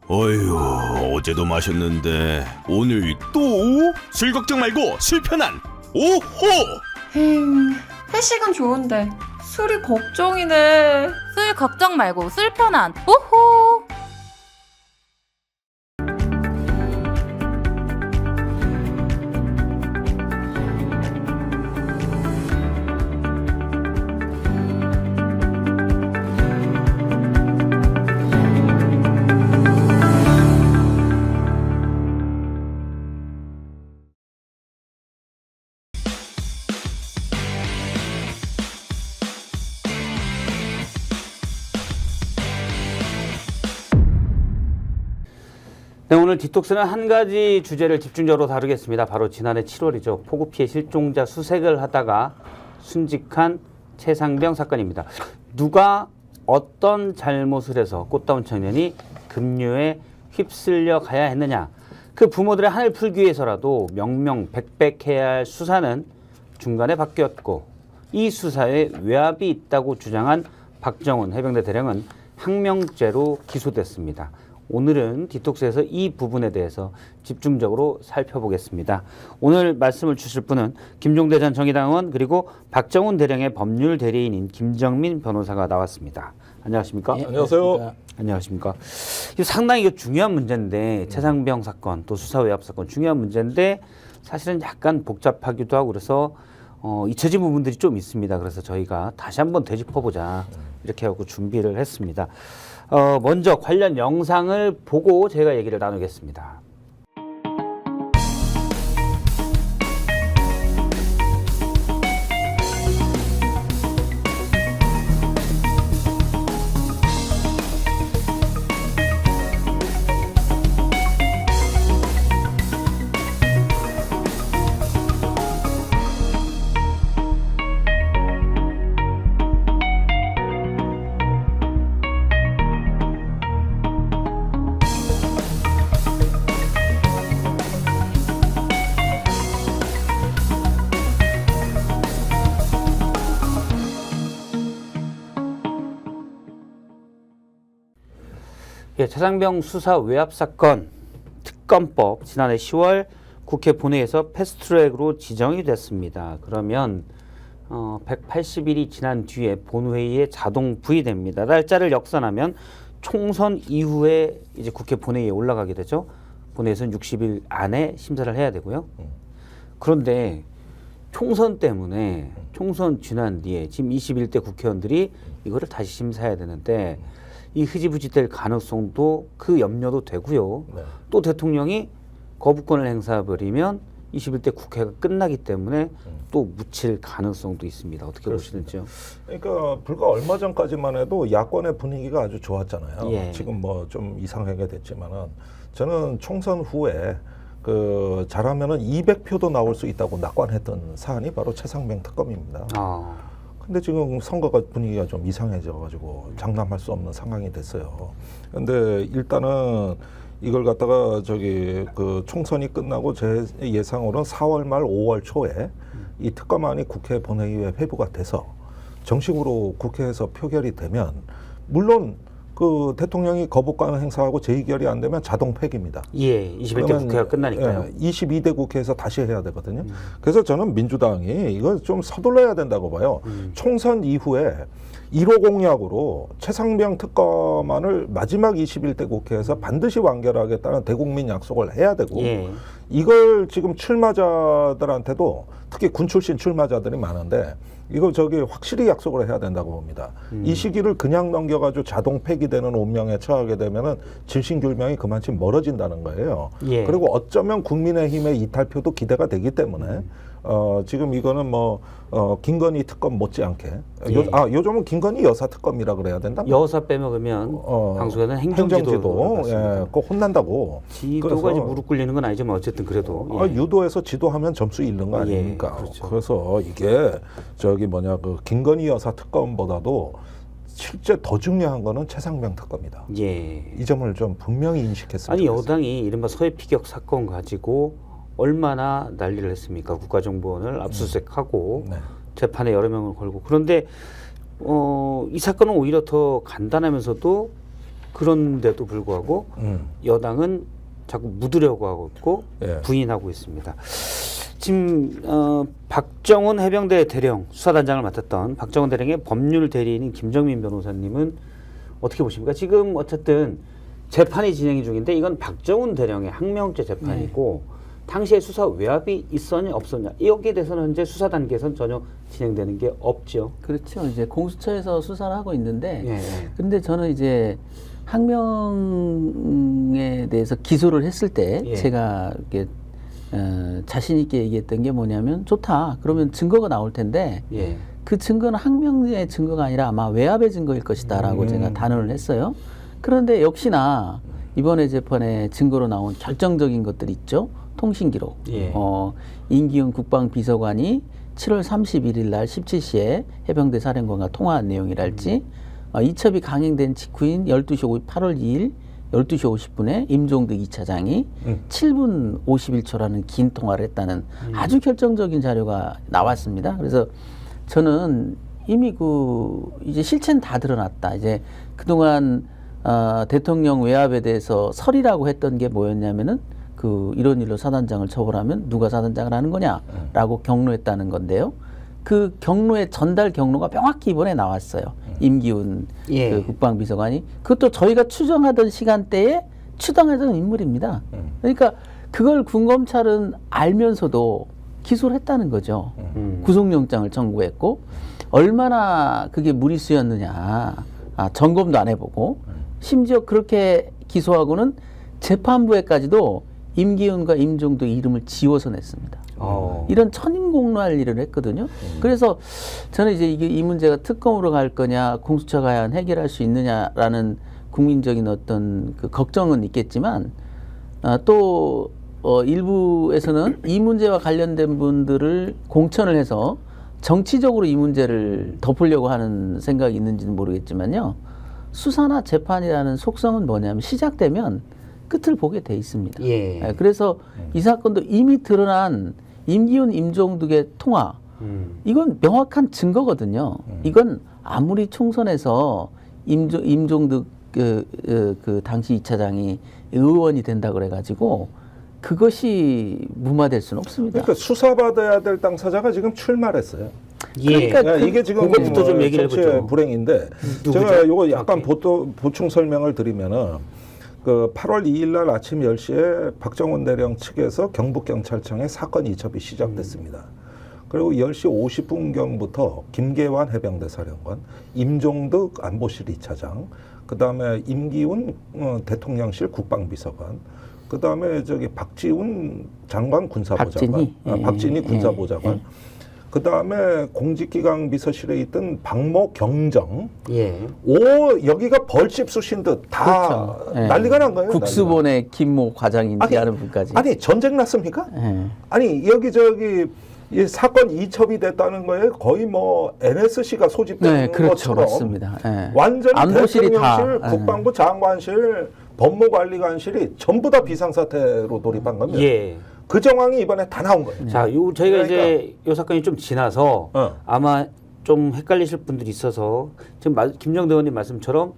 어휴, 어제도 마셨는데 오늘 또? 술 걱정 말고 술 편한 오호! 회식은 좋은데 술이 걱정이네. 술 걱정 말고 술 편한 오호. 네, 오늘 디톡스는 한 가지 주제를 집중적으로 다루겠습니다. 바로 지난해 7월이죠. 폭우 피해 실종자 수색을 하다가 순직한 최상병 사건입니다. 누가 어떤 잘못을 해서 꽃다운 청년이 급류에 휩쓸려 가야 했느냐. 그 부모들의 한을 풀기 위해서라도 명명백백해야 할 수사는 중간에 바뀌었고, 이 수사에 외압이 있다고 주장한 박정훈 해병대 대령은 항명죄로 기소됐습니다. 오늘은 디톡스에서 이 부분에 대해서 집중적으로 살펴보겠습니다. 오늘 말씀을 주실 분은 김종대 전 정의당 의원, 그리고 박정훈 대령의 법률 대리인인 김정민 변호사가 나왔습니다. 안녕하십니까? 예, 안녕하세요. 안녕하십니까? 이거 상당히 중요한 문제인데, 최상병 사건 또 수사 외압 사건 중요한 문제인데 사실은 약간 복잡하기도 하고 그래서 잊혀진 부분들이 좀 있습니다. 그래서 저희가 다시 한번 되짚어보자 이렇게 하고 준비를 했습니다. 먼저 관련 영상을 보고 제가 얘기를 나누겠습니다. 예, 최상병 수사 외압 사건 특검법 지난해 10월 국회 본회의에서 패스트트랙으로 지정이 됐습니다. 그러면 180일이 지난 뒤에 본회의에 자동 부의됩니다. 날짜를 역산하면 총선 이후에 이제 국회 본회의에 올라가게 되죠. 본회의에서는 60일 안에 심사를 해야 되고요. 그런데 총선 때문에 총선 지난 뒤에 지금 21대 국회의원들이 이거를 다시 심사해야 되는데 이 흐지부지 될 가능성도 그 염려도 되고요. 네. 또 대통령이 거부권을 행사해버리면 21대 국회가 끝나기 때문에 또 묻힐 가능성도 있습니다. 어떻게 그렇습니다. 보시는지요? 그러니까 불과 얼마 전까지만 해도 야권의 분위기가 아주 좋았잖아요. 예. 지금 뭐 좀 이상하게 됐지만은 저는 총선 후에 그 잘하면은 200표도 나올 수 있다고 낙관했던 사안이 바로 최상병 특검입니다. 근데 지금 선거가 분위기가 좀 이상해져가지고 장담할 수 없는 상황이 됐어요. 근데 일단은 이걸 갖다가 그 총선이 끝나고 제 예상으로는 4월 말 5월 초에 이 특검안이 국회 본회의에 회부가 돼서 정식으로 국회에서 표결이 되면 물론 그 대통령이 거부권 행사하고 재의결이 안 되면 자동 폐기입니다. 예, 21대 국회가 끝나니까요. 예, 22대 국회에서 다시 해야 되거든요. 그래서 저는 민주당이 이걸 좀 서둘러야 된다고 봐요. 총선 이후에 1호 공약으로 최상병 특검안을 마지막 21대 국회에서 반드시 완결하겠다는 대국민 약속을 해야 되고 예. 이걸 지금 출마자들한테도 특히 군 출신 출마자들이 많은데 이거 확실히 약속을 해야 된다고 봅니다. 이 시기를 그냥 넘겨가지고 자동 폐기되는 운명에 처하게 되면은 진실규명이 그만큼 멀어진다는 거예요. 예. 그리고 어쩌면 국민의힘의 이탈표도 기대가 되기 때문에 지금 이거는 뭐 김건희 특검 못지않게 예. 요즘은 김건희 여사 특검이라 그래야 된다. 여사 빼먹으면 방송에는 행정지도 예, 꼭 혼난다고. 지도가 그래서 이제 무릎 꿇리는 건 아니지만 어쨌든 그래도 예. 유도에서 지도하면 점수 잃는 거 예, 아닙니까? 그렇죠. 그래서 이게 그 김건희 여사 특검보다도 실제 더 중요한 거는 최상병 특검이다. 예. 이 점을 좀 분명히 인식했으면 아니 좋겠어요. 여당이 이른바 서해 피격 사건 가지고 얼마나 난리를 했습니까? 국가정보원을 압수수색하고 네. 재판에 여러 명을 걸고 그런데 이 사건은 오히려 더 간단하면서도 그런데도 불구하고 여당은 자꾸 묻으려고 하고 있고 예. 부인하고 있습니다. 지금 박정훈 해병대 대령 수사단장을 맡았던 박정훈 대령의 법률 대리인인 김정민 변호사님은 어떻게 보십니까? 지금 어쨌든 재판이 진행 중인데 이건 박정훈 대령의 항명죄 재판이고 당시에 수사 외압이 있었냐 없었냐 여기에 대해서는 현재 수사 단계에서는 전혀 진행되는 게 없죠. 그렇죠. 이제 공수처에서 수사를 하고 있는데, 예. 근데 저는 이제 항명에 대해서 기소를 했을 때 예. 제가 이렇게 자신 있게 얘기했던 게 뭐냐면 좋다. 그러면 증거가 나올 텐데 예. 그 증거는 항명의 증거가 아니라 아마 외압의 증거일 것이다라고 제가 단언을 했어요. 그런데 역시나 이번에 재판에 증거로 나온 결정적인 것들이 있죠. 통신기록. 예. 임기훈 국방비서관이 7월 31일 날 17시에 해병대 사령관과 통화한 내용이랄지 이첩이 강행된 직후인 8월 2일 12시 50분에 임종득 2차장이 7분 51초라는 긴 통화를 했다는 아주 결정적인 자료가 나왔습니다. 그래서 저는 이미 이제 실체는 다 드러났다. 이제 그동안 대통령 외압에 대해서 설이라고 했던 게 뭐였냐면은 이런 일로 사단장을 처벌하면 누가 사단장을 하는 거냐라고 경로했다는 건데요. 그 경로의 전달 경로가 명확히 이번에 나왔어요. 임기훈 예. 그 국방비서관이 그것도 저희가 추정하던 시간대에 추정하던 인물입니다. 그러니까 그걸 군검찰은 알면서도 기소를 했다는 거죠. 구속영장을 청구했고 얼마나 그게 무리수였느냐. 점검도 안 해보고 심지어 그렇게 기소하고는 재판부에까지도 임기훈과 임종득 이름을 지워서 냈습니다. 이런 천인공노할 일을 했거든요. 그래서 저는 이제 이 문제가 특검으로 갈 거냐, 공수처가 과연 해결할 수 있느냐라는 국민적인 어떤 그 걱정은 있겠지만 또 일부에서는 이 문제와 관련된 분들을 공천을 해서 정치적으로 이 문제를 덮으려고 하는 생각이 있는지는 모르겠지만요. 수사나 재판이라는 속성은 뭐냐면 시작되면 끝을 보게 돼 있습니다. 예. 그래서 이 사건도 이미 드러난 임기훈, 임종득의 통화, 이건 명확한 증거거든요. 이건 아무리 총선에서 임종득 그 당시 2차장이 의원이 된다 그래가지고 그것이 무마될 수는 없습니다. 그러니까 수사받아야 될 당사자가 지금 출마했어요. 예. 그러니까 이게 지금 그것부터 좀 얘기를 정치의 해보죠. 불행인데 제가 요거 약간 보충 설명을 드리면은 그 8월 2일 날 아침 10시에 박정훈 대령 측에서 경북경찰청에 사건 이첩이 시작됐습니다. 그리고 10시 50분경부터 김계환 해병대 사령관, 임종득 안보실 2차장, 그다음에 임기훈 대통령실 국방비서관, 그다음에 박지훈 장관 군사보좌관, 박진희 군사보좌관, 그다음에 공직기강 비서실에 있던 박모 경정, 예. 여기가 벌집 쑤신 듯 다 그렇죠. 예. 난리가 난 거예요. 국수본의 김모 과장인지 하는 분까지. 아니 전쟁 났습니까? 예. 아니 여기저기 이 사건 이첩이 됐다는 거에 거의 뭐 NSC가 소집된 네, 그렇죠. 것처럼 맞습니다. 예. 완전히 안보실이 대통령실, 다, 국방부 장관실, 법무관리관실이 전부 다 비상사태로 돌입한 겁니다. 예. 그 정황이 이번에 다 나온 거예요. 자, 저희가 그러니까. 이제 요 사건이 좀 지나서 아마 좀 헷갈리실 분들이 있어서 지금 김정대 의원님 말씀처럼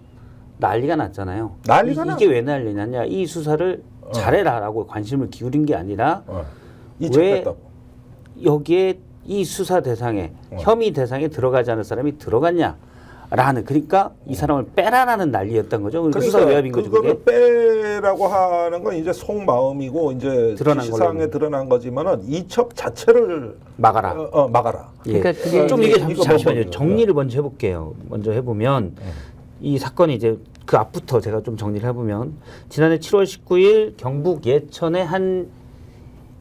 난리가 났잖아요. 난리가 이게 왜 난리냐냐? 이 수사를 잘해라라고 관심을 기울인 게 아니라 왜 이첩했다고. 여기에 이 수사 대상에 혐의 대상에 들어가지 않을 사람이 들어갔냐라는 그러니까 이 사람을 빼라라는 난리였던 거죠. 그러니까 수사 외압인 거죠. 그거를 그게. 빼라고 하는 건 이제 속마음이고 이제 드러난 지시사항에 걸로는. 드러난 거지만은 이첩 자체를 막아라. 막아라. 예. 그러니까 그게 좀 이제 이게 이거 잠시만요. 뭐 정리를 먼저 해볼게요. 먼저 해보면 이 사건이 이제 그 앞부터 제가 좀 정리를 해보면 지난해 7월 19일 경북 예천의 한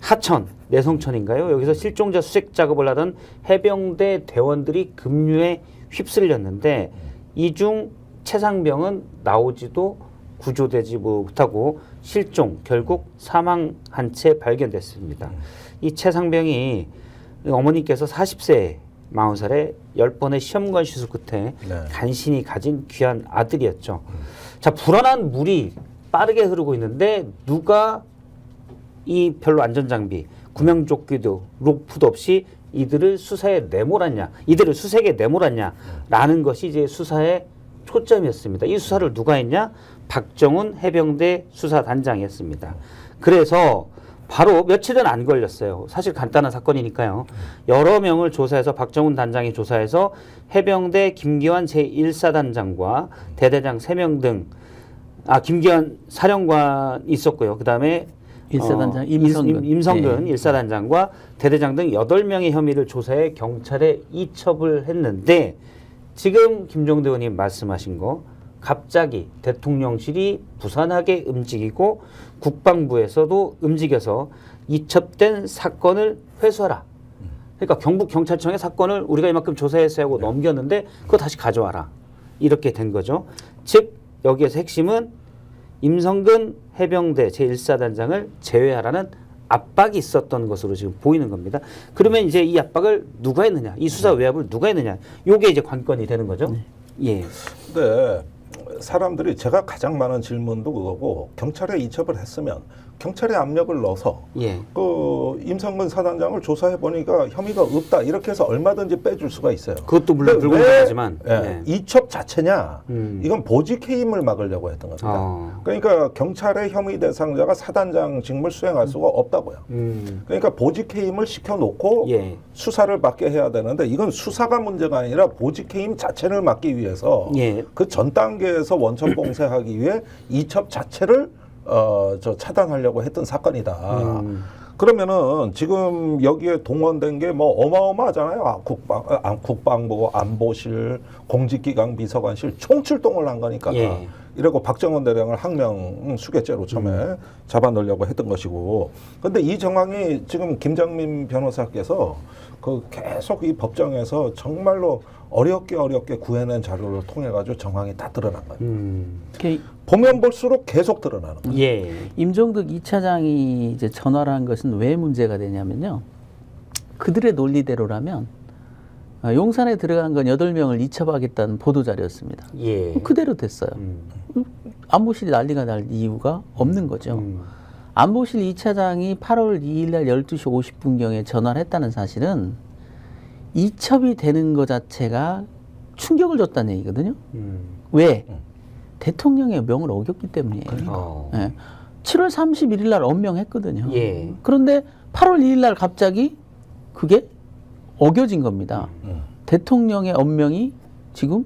하천, 내송천인가요? 여기서 실종자 수색 작업을 하던 해병대 대원들이 급류에 휩쓸렸는데 이 중 최상병은 나오지도 구조되지 못하고 실종, 결국 사망한 채 발견됐습니다. 이 최상병이 어머니께서 40세 40살에 10번의 시험관 시술 끝에 네. 간신히 가진 귀한 아들이었죠. 자, 불안한 물이 빠르게 흐르고 있는데 누가 이 별로 안전장비, 구명조끼도 로프도 없이 이들을 수색에 내몰았냐라는 것이 이제 수사의 초점이었습니다. 이 수사를 누가 했냐? 박정훈 해병대 수사단장이 했습니다. 그래서 바로 며칠은 안 걸렸어요. 사실 간단한 사건이니까요. 여러 명을 조사해서 박정훈 단장이 조사해서 해병대 김기환 제1사단장과 대대장 3명 등 김기환 사령관 있었고요. 그다음에 일사단장 임성근 일사단장과 대대장 등 8명의 혐의를 조사해 경찰에 이첩을 했는데 지금 김종대 의원님 말씀하신 거 갑자기 대통령실이 부산하게 움직이고 국방부에서도 움직여서 이첩된 사건을 회수하라. 그러니까 경북경찰청의 사건을 우리가 이만큼 조사해서 하고 넘겼는데 그거 다시 가져와라. 이렇게 된 거죠. 즉 여기에서 핵심은 임성근 해병대 제1사단장을 제외하라는 압박이 있었던 것으로 지금 보이는 겁니다. 그러면 이제 이 압박을 누가 했느냐, 이 수사 외압을 누가 했느냐, 요게 이제 관건이 되는 거죠. 예. 근데 사람들이 제가 가장 많은 질문도 그거고 경찰에 이첩을 했으면 경찰에 압력을 넣어서 예. 그 임성근 사단장을 조사해 보니까 혐의가 없다 이렇게 해서 얼마든지 빼줄 수가 있어요. 그것도 물론 근데 왜, 불공정하지만 이첩 자체냐? 음. 이건 보직 해임을 막으려고 했던 겁니다. 그러니까 경찰의 혐의 대상자가 사단장 직무를 수행할 수가 없다고요. 그러니까 보직 해임을 시켜놓고 예. 수사를 받게 해야 되는데 이건 수사가 문제가 아니라 보직 해임 자체를 막기 위해서 예. 그 전 단계에서 원천 봉쇄하기 위해 이첩 자체를 차단하려고 했던 사건이다. 그러면은 지금 여기에 동원된 게 뭐 어마어마하잖아요. 국방부, 안보실, 공직기강 비서관실 총출동을 한 거니까. 예. 이러고 박정원 대령을 항명 수괴죄로 처음에 잡아넣으려고 했던 것이고. 근데 이 정황이 지금 김정민 변호사께서 계속 이 법정에서 정말로 어렵게 구해낸 자료를 통해 가지고 정황이 다 드러난 거예요. 보면 볼수록 계속 드러나는 거예요. 예. 임종득 2차장이 이제 전화를 한 것은 왜 문제가 되냐면요. 그들의 논리대로라면 용산에 들어간 건 8명을 이첩하겠다는 보도자료였습니다. 예. 그대로 됐어요. 안보실이 난리가 날 이유가 없는 거죠. 안보실 2차장이 8월 2일 날 12시 50분경에 전화를 했다는 사실은 이첩이 되는 것 자체가 충격을 줬다는 얘기거든요. 왜? 대통령의 명을 어겼기 때문이에요. 예. 7월 31일 날 엄명했거든요. 예. 그런데 8월 2일 날 갑자기 그게 어겨진 겁니다. 대통령의 엄명이 지금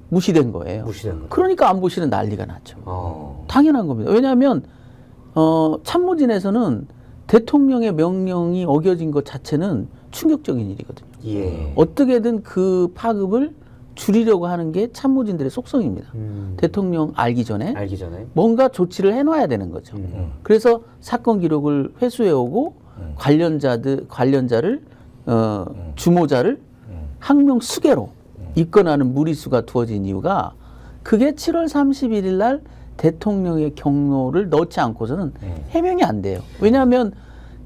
무시된 거예요. 무시된 거죠. 그러니까 안보실은 난리가 났죠. 당연한 겁니다. 왜냐하면 참모진에서는 대통령의 명령이 어겨진 것 자체는 충격적인 일이거든요. 예. 어떻게든 그 파급을 줄이려고 하는 게 참모진들의 속성입니다. 대통령 알기 전에 뭔가 조치를 해놔야 되는 거죠. 그래서 사건 기록을 회수해오고 관련자를 주모자를 항명 수계로 입건하는 무리수가 두어진 이유가 그게 7월 31일 날 대통령의 경로를 넣지 않고서는 해명이 안 돼요. 왜냐하면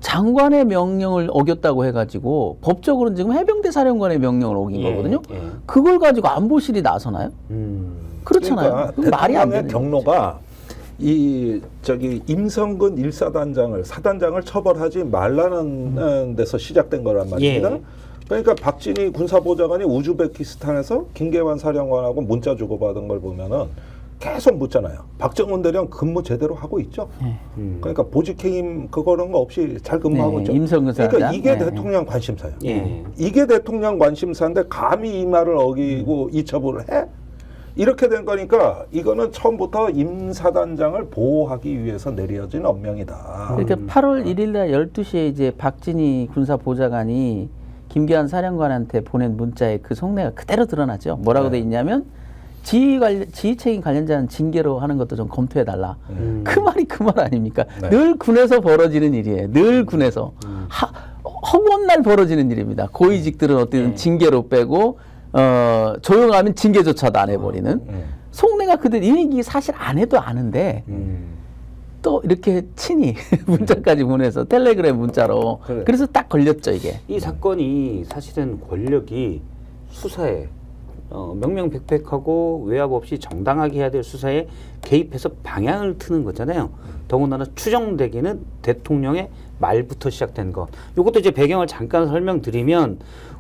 장관의 명령을 어겼다고 해가지고 법적으로는 지금 해병대 사령관의 명령을 어긴 거거든요. 그걸 가지고 안보실이 나서나요? 그렇잖아요. 그러니까 말이 안 대통령의 되는 경로가 임성근 1사단장을 사단장을 처벌하지 말라는 데서 시작된 거란 말입니다. 예. 그러니까 박진희 군사보좌관이 우즈베키스탄에서 김계환 사령관하고 문자 주고받은 걸 보면은 계속 묻잖아요. 박정훈 대령 근무 제대로 하고 있죠. 그러니까 보직해임 그거는 거 없이 잘 근무하고 있죠. 임성근 그러니까 사단. 이게 대통령 관심사예요. 예. 이게 대통령 관심사인데 감히 이 말을 어기고 이첩을 해? 이렇게 된 거니까 이거는 처음부터 임 사단장을 보호하기 위해서 내려진 엄명이다. 그러니까 8월 1일 날 12시에 이제 박진희 군사보좌관이 김기환 사령관한테 보낸 문자에 그 속내가 그대로 드러나죠. 뭐라고 돼 있냐면 지휘책임 관련자는 징계로 하는 것도 좀 검토해달라. 그 말이 그 말 아닙니까? 네. 늘 군에서 벌어지는 일이에요. 늘 군에서. 허구한 날 벌어지는 일입니다. 고위직들은 어떻게든 징계로 빼고, 조용하면 징계조차도 안 해버리는. 속내가 그들 이 얘기 사실 안 해도 아는데, 또 이렇게 친히 문자까지 보내서 텔레그램 문자로. 그래. 그래서 딱 걸렸죠, 이게. 이 사건이 사실은 권력이 수사에 명명백백하고 외압 없이 정당하게 해야 될 수사에 개입해서 방향을 트는 거잖아요. 더군다나 추정되기는 대통령의 말부터 시작된 것. 이것도 이제 배경을 잠깐 설명드리면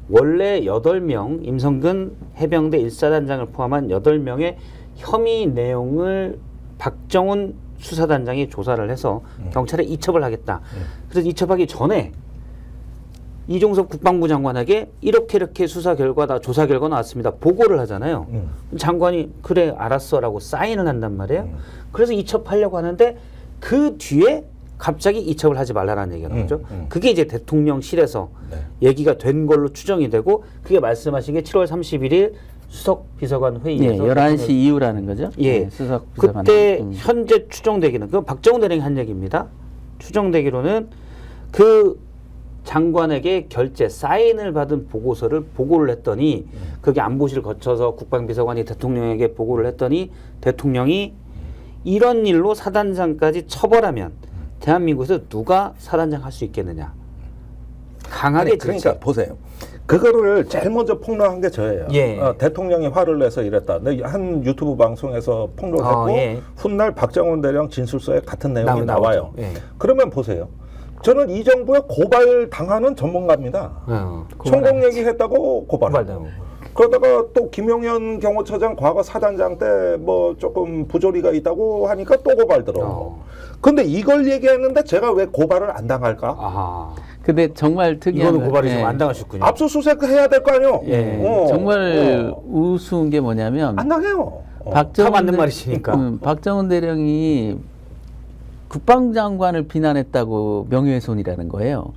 원래 8명 임성근 해병대 1사단장을 포함한 8명의 혐의 내용을 박정훈 수사단장이 조사를 해서 경찰에 이첩을 하겠다. 그래서 이첩하기 전에 이종섭 국방부 장관에게 이렇게 수사 결과다, 조사 결과 나왔습니다. 보고를 하잖아요. 장관이 그래 알았어라고 사인을 한단 말이에요. 그래서 이첩하려고 하는데 그 뒤에 갑자기 이첩을 하지 말라는 얘기가 나오죠. 그게 이제 대통령실에서 얘기가 된 걸로 추정이 되고 그게 말씀하신 게 7월 31일 수석 비서관 회의에서 11시 이후라는 거죠. 예. 수석 비서관. 그때 현재 추정되기는 그 박정훈 대령이 한 얘기입니다. 추정되기로는 그 장관에게 결재 사인을 받은 보고서를 보고를 했더니 그게 안보실을 거쳐서 국방비서관이 대통령에게 보고를 했더니 대통령이 이런 일로 사단장까지 처벌하면 대한민국에서 누가 사단장 할 수 있겠느냐. 강하게 아니, 그러니까 보세요. 그거를 제일 먼저 폭로한 게 저예요. 예. 대통령이 화를 내서 이랬다. 한 유튜브 방송에서 폭로를 했고 예. 훗날 박정훈 대령 진술서에 같은 내용이 나와요. 예. 그러면 보세요. 저는 이 정부에 고발 당하는 전문가입니다. 천공 얘기했다고 고발하고. 그러다가 또 김용현 경호처장 과거 사단장 때 뭐 조금 부조리가 있다고 하니까 또 고발 들어오고. 근데 이걸 얘기했는데 제가 왜 고발을 안 당할까? 아하. 근데 정말 특이한 이거는 건, 고발이 예. 좀 안 당하셨군요. 압수수색 해야 될 거 아니에요? 예. 정말 우스운 게 뭐냐면 안 당해요. 다 맞는 말이시니까. 박정훈 대령이 국방장관을 비난했다고 명예훼손이라는 거예요.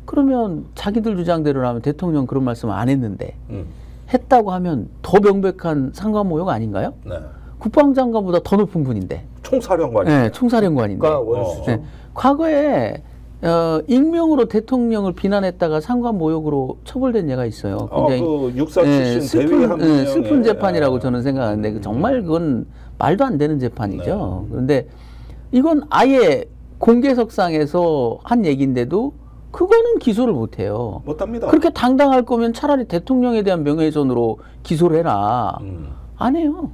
그러면 자기들 주장대로라면 대통령 그런 말씀 안 했는데 했다고 하면 더 명백한 상관모욕 아닌가요? 네. 국방장관보다 더 높은 분인데. 총사령관이. 네, 총사령관인데. 그러니까 원수죠. 네. 과거에 익명으로 대통령을 비난했다가 상관모욕으로 처벌된 예가 있어요. 굉장히 그 육사 출신 대위 한 명의 슬픈 재판이라고 저는 생각하는데 정말 그건 말도 안 되는 재판이죠. 그런데 이건 아예 공개석상에서 한 얘기인데도 그거는 기소를 못해요. 못합니다. 그렇게 당당할 거면 차라리 대통령에 대한 명예훼손으로 기소를 해라. 안 해요.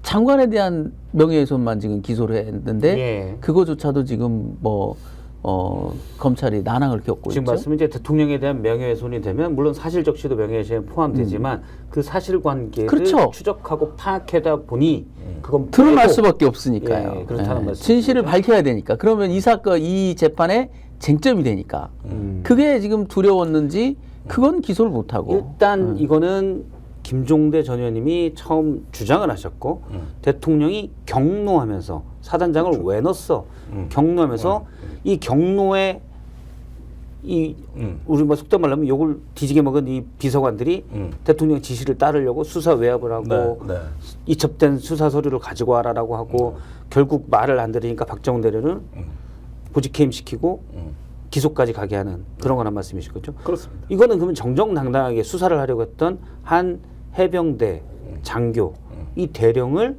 장관에 대한 명예훼손만 지금 기소를 했는데 예. 그거조차도 지금 검찰이 난항을 겪고 지금 있죠. 말씀은 이제 대통령에 대한 명예훼손이 되면 물론 사실적시도 명예훼손에 포함되지만 그 사실관계를 그렇죠. 추적하고 파악하다 보니 그건 드러날 빼고 수밖에 없으니까요. 예, 그렇다는 말씀이죠. 진실을 밝혀야 되니까. 그러면 이 사건, 이 재판에 쟁점이 되니까. 그게 지금 두려웠는지 그건 기소를 못하고. 일단 이거는 김종대 전 의원님이 처음 주장을 하셨고 대통령이 경로하면서 사단장을 왜 넣었어? 경로하면서 이 경로에 우리 뭐 속된 말로 하면 욕을 뒤지게 먹은 이 비서관들이 대통령 지시를 따르려고 수사 외압을 하고 이첩된 수사 서류를 가지고 와라라고 하고 결국 말을 안 들으니까 박정훈 대령은 보직해임 시키고 기소까지 가게 하는 그런 거란 말씀이실 거죠? 그렇습니다. 이거는 그러면 정정당당하게 수사를 하려고 했던 한 해병대 장교 이 대령을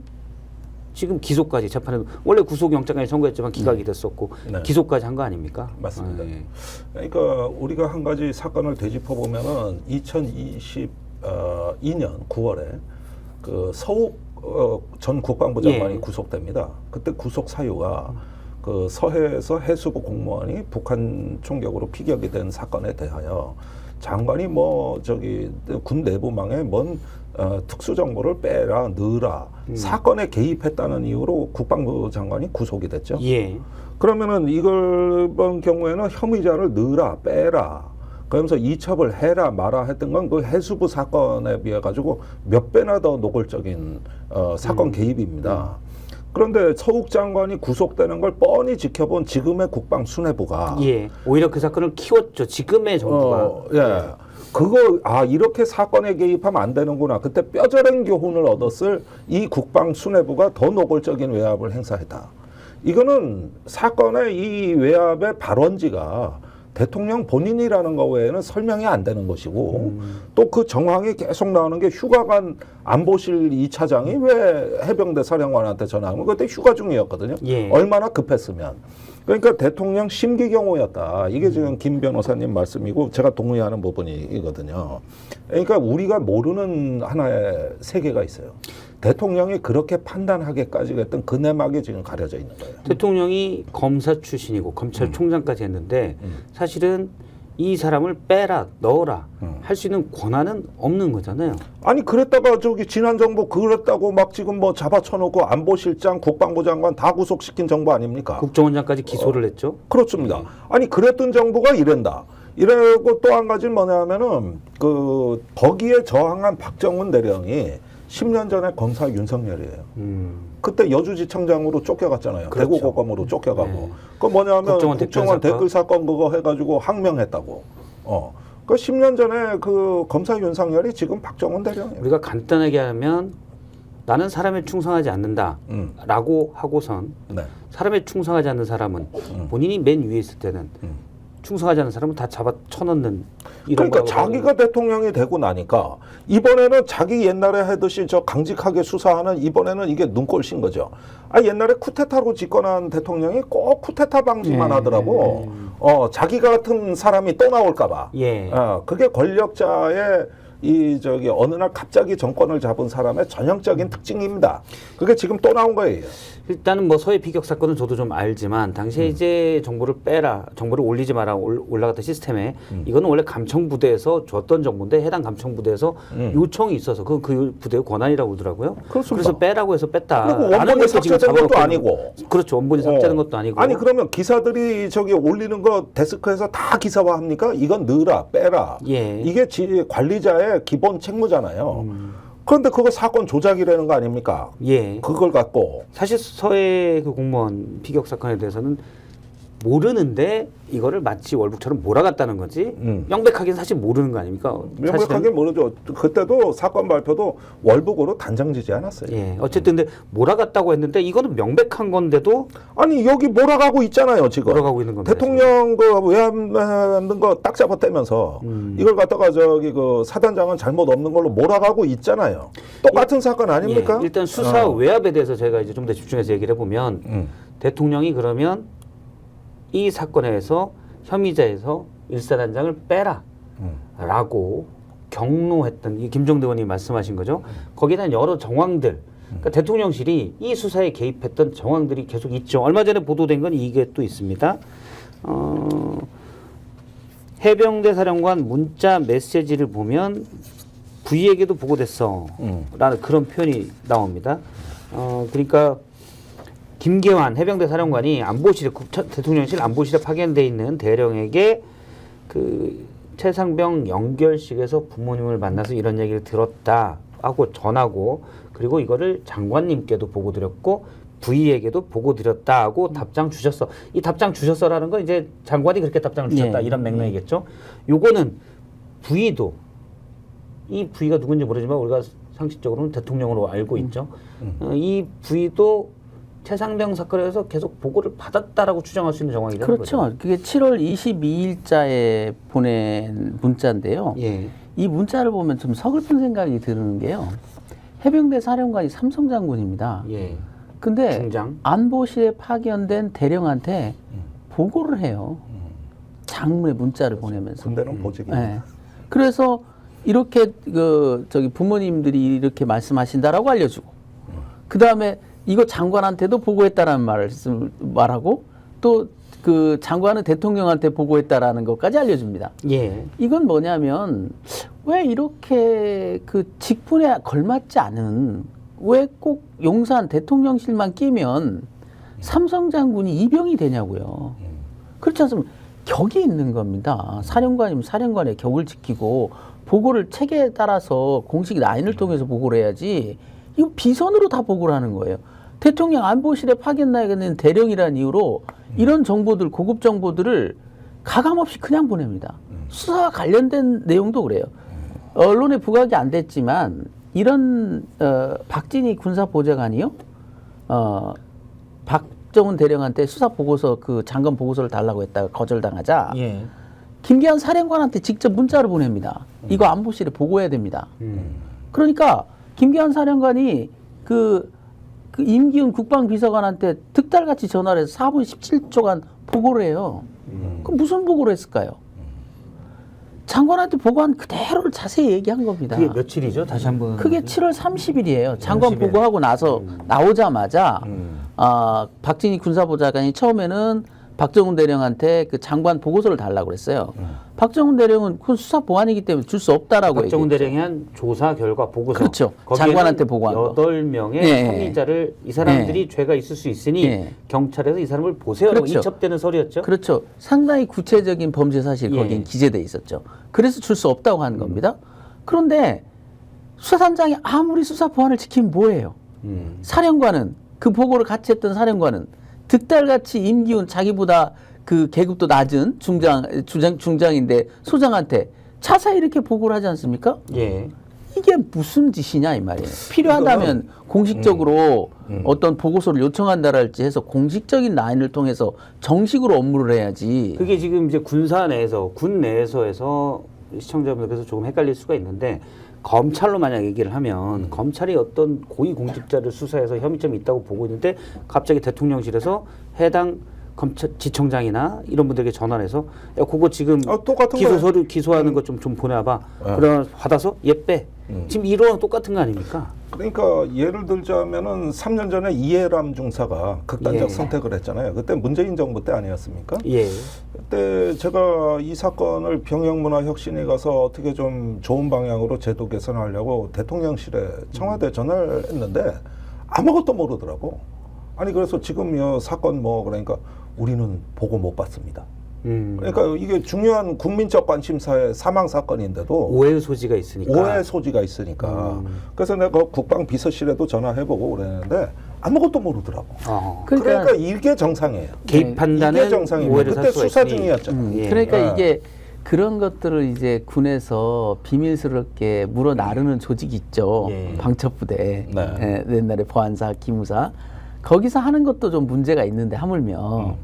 지금 기소까지 재판에 원래 구속영장까지 청구했지만 기각이 됐었고 네. 기소까지 한 거 아닙니까? 맞습니다. 네. 그러니까 우리가 한 가지 사건을 되짚어 보면은 2022년 9월에 그 서욱 전 국방부 장관이 예. 구속됩니다. 그때 구속 사유가 그 서해에서 해수부 공무원이 북한 총격으로 피격이 된 사건에 대하여 장관이 군 내부망에 뭔 특수 정보를 빼라 넣으라 사건에 개입했다는 이유로 국방부 장관이 구속이 됐죠. 예. 그러면은 이번 경우에는 혐의자를 넣으라 빼라 그러면서 이첩을 해라 마라 했던 건 그 해수부 사건에 비해 가지고 몇 배나 더 노골적인 사건 개입입니다. 그런데 서욱 장관이 구속되는 걸 뻔히 지켜본 지금의 국방 수뇌부가 예. 오히려 그 사건을 키웠죠. 지금의 정부가. 예. 그거 이렇게 사건에 개입하면 안 되는구나. 그때 뼈저린 교훈을 얻었을 이 국방 수뇌부가 더 노골적인 외압을 행사했다. 이거는 사건의 이 외압의 발원지가 대통령 본인이라는 거 외에는 설명이 안 되는 것이고 또 그 정황이 계속 나오는 게 휴가간 안보실 2차장이 왜 해병대 사령관한테 전화하면 그때 휴가 중이었거든요. 예. 얼마나 급했으면. 그러니까 대통령 심기경호였다. 이게 지금 김 변호사님 말씀이고 제가 동의하는 부분이거든요. 그러니까 우리가 모르는 하나의 세계가 있어요. 대통령이 그렇게 판단하게까지 했던 그 내막이 지금 가려져 있는 거예요. 대통령이 검사 출신이고 검찰총장까지 했는데 사실은 이 사람을 빼라, 넣어라 할 수 있는 권한은 없는 거잖아요. 아니 그랬다가 저기 지난 정부 그랬다고 막 지금 뭐 잡아쳐놓고 안보실장, 국방부 장관 다 구속시킨 정부 아닙니까? 국정원장까지 기소를 했죠. 그렇습니다. 아니 그랬던 정부가 이른다. 이러고 또 한 가지는 뭐냐면은 그 거기에 저항한 박정훈 대령이 10년 전에 검사 윤석열이에요. 그때 여주지청장으로 쫓겨갔잖아요. 그렇죠. 대구고검으로 쫓겨가고. 네. 그 뭐냐면 국정원 댓글 사건 그거 해가지고 항명했다고. 그 10년 전에 그 검사 윤석열이 지금 박정훈 대령이에요. 우리가 간단하게 하면 나는 사람에 충성하지 않는다라고 하고선 네. 사람에 충성하지 않는 사람은 본인이 맨 위에 있을 때는 충성하지 않는 사람은 다 잡아 쳐넣는 이런 그러니까 거하고 자기가 대통령이 되고 나니까 이번에는 자기 옛날에 하듯이 저 강직하게 수사하는 이번에는 이게 눈꼴신 거죠. 옛날에 쿠데타로 집권한 대통령이 꼭 쿠데타 방지만 하더라고. 자기가 같은 사람이 또 나올까 봐. 예. 그게 권력자의 이 저기 어느 날 갑자기 정권을 잡은 사람의 전형적인 특징입니다. 그게 지금 또 나온 거예요. 일단은 뭐 서해 비격 사건은 저도 좀 알지만 당시에 이제 정보를 빼라, 정보를 올리지 마라 올라갔던 시스템에 이거는 원래 감청부대에서 줬던 정보인데 해당 감청부대에서 요청이 있어서 그 부대의 권한이라고 그러더라고요. 그렇습니다. 그래서 빼라고 해서 뺐다. 그리고 원본이 삭제된 것도 아니고. 그렇죠. 원본이 삭제된 것도 아니고. 아니 그러면 기사들이 저기 올리는 거 데스크에서 다 기사화합니까? 이건 넣으라, 빼라. 예. 이게 관리자의 기본 책무잖아요. 그런데 그거 사건 조작이라는 거 아닙니까? 예. 그걸 갖고. 사실 서해 그 공무원 피격 사건에 대해서는 모르는데 이거를 마치 월북처럼 몰아갔다는 거지 명백하게 사실 모르는 거 아닙니까? 명백하게 모르죠. 그때도 사건 발표도 월북으로 단정지지 않았어요. 예. 어쨌든 근데 몰아갔다고 했는데 이거는 명백한 건데도 아니 여기 몰아가고 있잖아요 지금. 몰아가고 있는 겁니다. 대통령 그 외압하는 거 딱 잡아떼면서 이걸 갖다가 저기 그 사단장은 잘못 없는 걸로 몰아가고 있잖아요. 똑같은 사건 아닙니까? 예. 일단 수사 외압에 대해서 제가 이제 좀 더 집중해서 얘기를 해보면 대통령이 그러면 이 사건에서 혐의자에서 1사단장을 빼라 라고 경로했던 이 김종대 의원이 말씀하신 거죠. 거기에 대한 여러 정황들 그러니까 대통령실이 이 수사에 개입했던 정황들이 계속 있죠. 얼마 전에 보도된 건 이게 또 있습니다. 해병대 사령관 문자 메시지를 보면 부위에게도 보고됐어 라는 그런 표현이 나옵니다. 그러니까 김계환 해병대 사령관이 안보실에 대통령실 안보실에 파견돼 있는 대령에게 그 최상병 연결식에서 부모님을 만나서 이런 얘기를 들었다 하고 전하고 그리고 이거를 장관님께도 보고 드렸고 부위에게도 보고 드렸다 하고 답장 주셨어. 이 답장 주셨어라는 건 이제 장관이 그렇게 답장을 주셨다 이런 맥락이겠죠. 요거는 부위도 이 부위가 누군지 모르지만 우리가 상식적으로는 대통령으로 알고 있죠. 이 부위도 최상병 사건에서 계속 보고를 받았다라고 추정할 수 있는 정황이 되는 그렇죠. 거죠. 그게 7월 22일자에 보낸 문자인데요. 예. 이 문자를 보면 좀 서글픈 생각이 드는 게요. 해병대 사령관이 삼성 장군입니다. 예. 근데 중장. 안보실에 파견된 대령한테 보고를 해요. 장문의 문자를 보내면서. 군대는 보직이. 네. 그래서 이렇게 저기 부모님들이 이렇게 말씀하신다라고 알려주고, 그 다음에 이거 장관한테도 보고했다라는 말하고 또 그 장관은 대통령한테 보고했다라는 것까지 알려줍니다. 예. 이건 뭐냐면 왜 이렇게 그 직분에 걸맞지 않은 왜 꼭 용산 대통령실만 끼면 삼성 장군이 이병이 되냐고요. 그렇지 않습니까? 격이 있는 겁니다. 사령관이면 사령관의 격을 지키고 보고를 체계에 따라서 공식 라인을 통해서 보고를 해야지 이거 비선으로 다 보고를 하는 거예요. 대통령 안보실에 파견 나가는 대령이라는 이유로 이런 정보들, 고급 정보들을 가감없이 그냥 보냅니다. 수사와 관련된 내용도 그래요. 언론에 부각이 안 됐지만 이런 박진희 군사보좌관이요. 박정훈 대령한테 수사 보고서 그 장관 보고서를 달라고 했다가 거절당하자 예. 김기한 사령관한테 직접 문자를 보냅니다. 이거 안보실에 보고해야 됩니다. 그러니까 김기한 사령관이 그 임기훈 국방비서관한테 득달같이 전화를 해서 4분 17초간 보고를 해요. 그럼 무슨 보고를 했을까요? 장관한테 보고한 그대로를 자세히 얘기한 겁니다. 그게 며칠이죠? 다시 한번. 그게 7월 30일이에요. 장관 30일. 보고하고 나서 나오자마자 박진희 군사보좌관이 처음에는 박정훈 대령한테 그 장관 보고서를 달라고 그랬어요. 박정훈 대령은 그건 수사 보안이기 때문에 줄 수 없다라고 박정훈 얘기했죠. 대령이 한 조사 결과 보고서. 그렇죠. 거기에는 장관한테 보고한 거. 8명의 예. 혐의자를 이 사람들이 죄가 있을 수 있으니 예. 경찰에서 이 사람을 보세요라고 그렇죠. 이첩되는 서류였죠. 그렇죠. 상당히 구체적인 범죄 사실이 예. 거기엔 기재돼 있었죠. 그래서 줄 수 없다고 하는 겁니다. 그런데 수사단장이 아무리 수사 보안을 지키면 뭐예요? 사령관은 그 보고를 같이 했던 사령관은 득달같이 임기훈 자기보다 그 계급도 낮은 중장인데 소장한테 자세히 이렇게 보고를 하지 않습니까? 예. 이게 무슨 짓이냐 이 말이에요. 필요하다면 공식적으로 어떤 보고서를 요청한다랄지 해서 공식적인 라인을 통해서 정식으로 업무를 해야지. 그게 지금 이제 군사 내에서 군 내에서에서 시청자분들께서 조금 헷갈릴 수가 있는데 검찰로 만약 얘기를 하면 검찰이 어떤 고위 공직자를 수사해서 혐의점이 있다고 보고 있는데 갑자기 대통령실에서 해당 검찰 지청장이나 이런 분들에게 전화를 해서 야 그거 지금 똑같은 기소 거예요. 서류 기소하는 것 좀 보내와봐. 그러면 받아서 얘 빼. 지금 이런 똑같은 거 아닙니까? 그러니까 예를 들자면은 3년 전에 이해람 중사가 극단적 예. 선택을 했잖아요. 그때 문재인 정부 때 아니었습니까? 예. 그때 제가 이 사건을 병영문화혁신에 가서 어떻게 좀 좋은 방향으로 제도 개선하려고 대통령실에 청와대 전화를 했는데 아무것도 모르더라고. 아니 그래서 지금 이 사건 뭐 그러니까 우리는 보고 못 봤습니다. 그러니까 이게 중요한 국민적 관심사의 사망 사건인데도 오해 소지가 있으니까. 오해 소지가 있으니까. 그래서 내가 국방비서실에도 전화해보고 그랬는데 아무것도 모르더라고. 그러니까 이게 정상이에요. 개입한다는 이게 정상이에요. 오해를 그때 살 수가 수사 있으니. 중이었잖아요. 예. 그러니까 예. 이게 그런 것들을 이제 군에서 비밀스럽게 물어 나르는 조직이 있죠. 예. 방첩부대. 네. 예, 옛날에 보안사, 기무사. 거기서 하는 것도 좀 문제가 있는데 하물며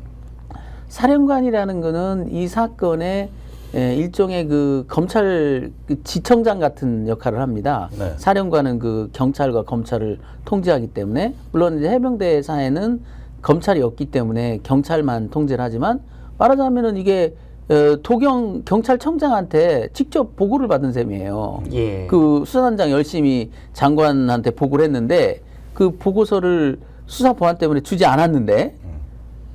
사령관이라는 거는 이 사건의 일종의 그 검찰 그 지청장 같은 역할을 합니다. 네. 사령관은 그 경찰과 검찰을 통제하기 때문에 물론 이제 해병대 사에는 검찰이 없기 때문에 경찰만 통제를 하지만 말하자면은 이게 도경 경찰청장한테 직접 보고를 받은 셈이에요. 예. 그 수사단장 열심히 장관한테 보고를 했는데 그 보고서를 수사 보안 때문에 주지 않았는데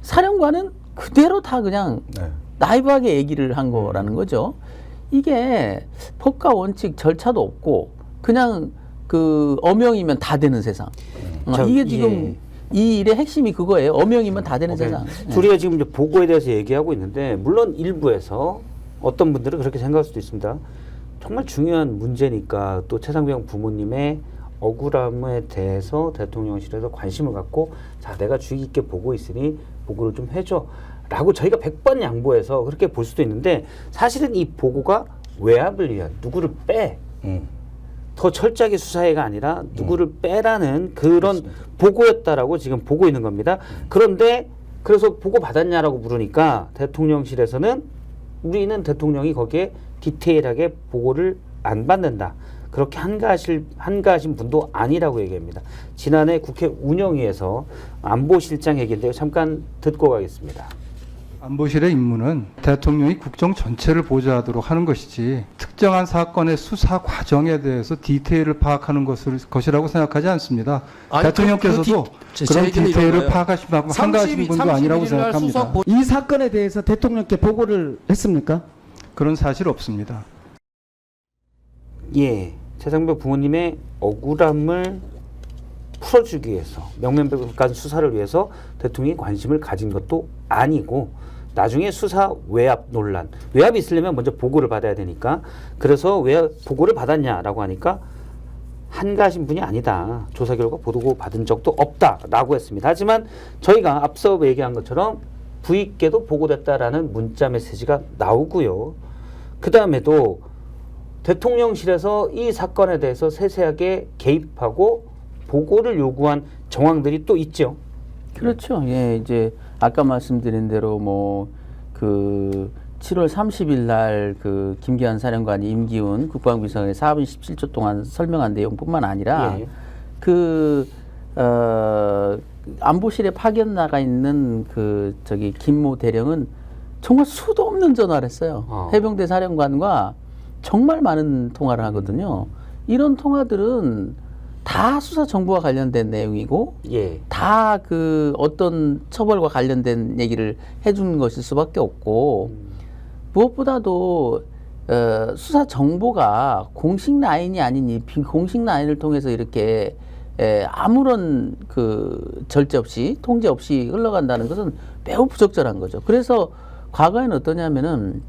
사령관은 그대로 다 그냥 네. 나이브하게 얘기를 한 거라는 거죠. 이게 법과 원칙 절차도 없고 그냥 그 어명이면 다 되는 세상. 이게 지금 이 일의 핵심이 그거예요. 어명이면 다 되는 세상. 우리가 지금 이제 보고에 대해서 얘기하고 있는데 물론 일부에서 어떤 분들은 그렇게 생각할 수도 있습니다. 정말 중요한 문제니까 또 최상병 부모님의 억울함에 대해서 대통령실에서 관심을 갖고 자 내가 주의 깊게 보고 있으니 보고를 좀 해줘 라고 저희가 100번 양보해서 그렇게 볼 수도 있는데 사실은 이 보고가 외압을 위한 누구를 빼 더 철저하게 수사해가 아니라 누구를 빼라는 그런 보고였다라고 지금 보고 있는 겁니다. 그런데 그래서 보고 받았냐라고 물으니까 대통령실에서는 우리는 대통령이 거기에 디테일하게 보고를 안 받는다. 그렇게 한가하신 분도 아니라고 얘기합니다. 지난해 국회 운영위에서 안보실장 얘기인데요. 잠깐 듣고 가겠습니다. 안보실의 임무는 대통령이 국정 전체를 보좌하도록 하는 것이지 특정한 사건의 수사 과정에 대해서 디테일을 파악하는 것이라고 생각하지 않습니다. 아니, 대통령께서도 그런 디테일을 파악하신 만큼 한가하신 분도 아니라고 생각합니다. 이 사건에 대해서 대통령께 보고를 했습니까? 그런 사실 없습니다. 예, 최상병 부모님의 억울함을 풀어주기 위해서 명명백백한 수사를 위해서 대통령이 관심을 가진 것도 아니고 나중에 수사 외압 논란, 외압이 있으려면 먼저 보고를 받아야 되니까 그래서 왜 보고를 받았냐라고 하니까 한가하신 분이 아니다. 조사 결과 보고 받은 적도 없다라고 했습니다. 하지만 저희가 앞서 얘기한 것처럼 부익께도 보고됐다라는 문자 메시지가 나오고요. 그 다음에도 대통령실에서 이 사건에 대해서 세세하게 개입하고 보고를 요구한 정황들이 또 있죠. 그렇죠. 예, 이제 아까 말씀드린 대로 뭐 그 7월 30일 날 그 김기환 사령관이 임기훈 국방비서관에 4분 17초 동안 설명한 내용뿐만 아니라 예. 안보실에 파견 나가 있는 그 저기 김모 대령은 정말 수도 없는 전화를 했어요. 해병대 사령관과 정말 많은 통화를 하거든요. 이런 통화들은 다 수사 정보와 관련된 내용이고 예. 다 그 어떤 처벌과 관련된 얘기를 해주는 것일 수밖에 없고 무엇보다도 수사 정보가 공식 라인이 아닌 이 비공식 라인을 통해서 이렇게 아무런 그 절제 없이 통제 없이 흘러간다는 것은 매우 부적절한 거죠. 그래서 과거에는 어떠냐면은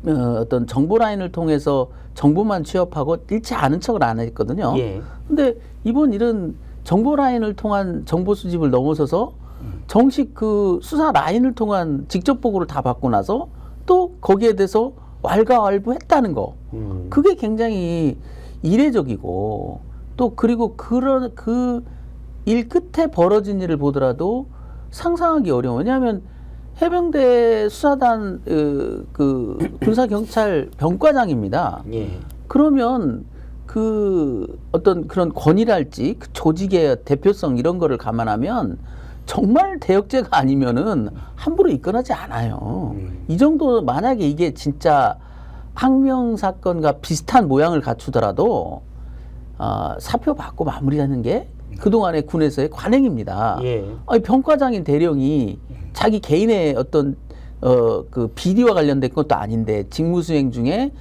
어떤 정보 라인을 통해서 정보만 취업하고 일체 아는 척을 안 했거든요. 예. 근데 이번 일은 정보 라인을 통한 정보 수집을 넘어서서 정식 그 수사 라인을 통한 직접 보고를 다 받고 나서 또 거기에 대해서 왈가왈부했다는 거. 그게 굉장히 이례적이고 또 그리고 그런 그 일 끝에 벌어진 일을 보더라도 상상하기 어려워요. 왜냐하면 해병대 수사단 그 군사경찰 병과장입니다. 예. 그러면 그 어떤 그런 권위랄지 그 조직의 대표성 이런 거를 감안하면 정말 대역죄가 아니면은 함부로 입건하지 않아요. 이 정도 만약에 이게 진짜 항명 사건과 비슷한 모양을 갖추더라도 사표 받고 마무리하는 게 그동안의 군에서의 관행입니다. 예. 아니, 병과장인 대령이 자기 개인의 어떤 그 비리와 관련된 것도 아닌데 직무수행 중에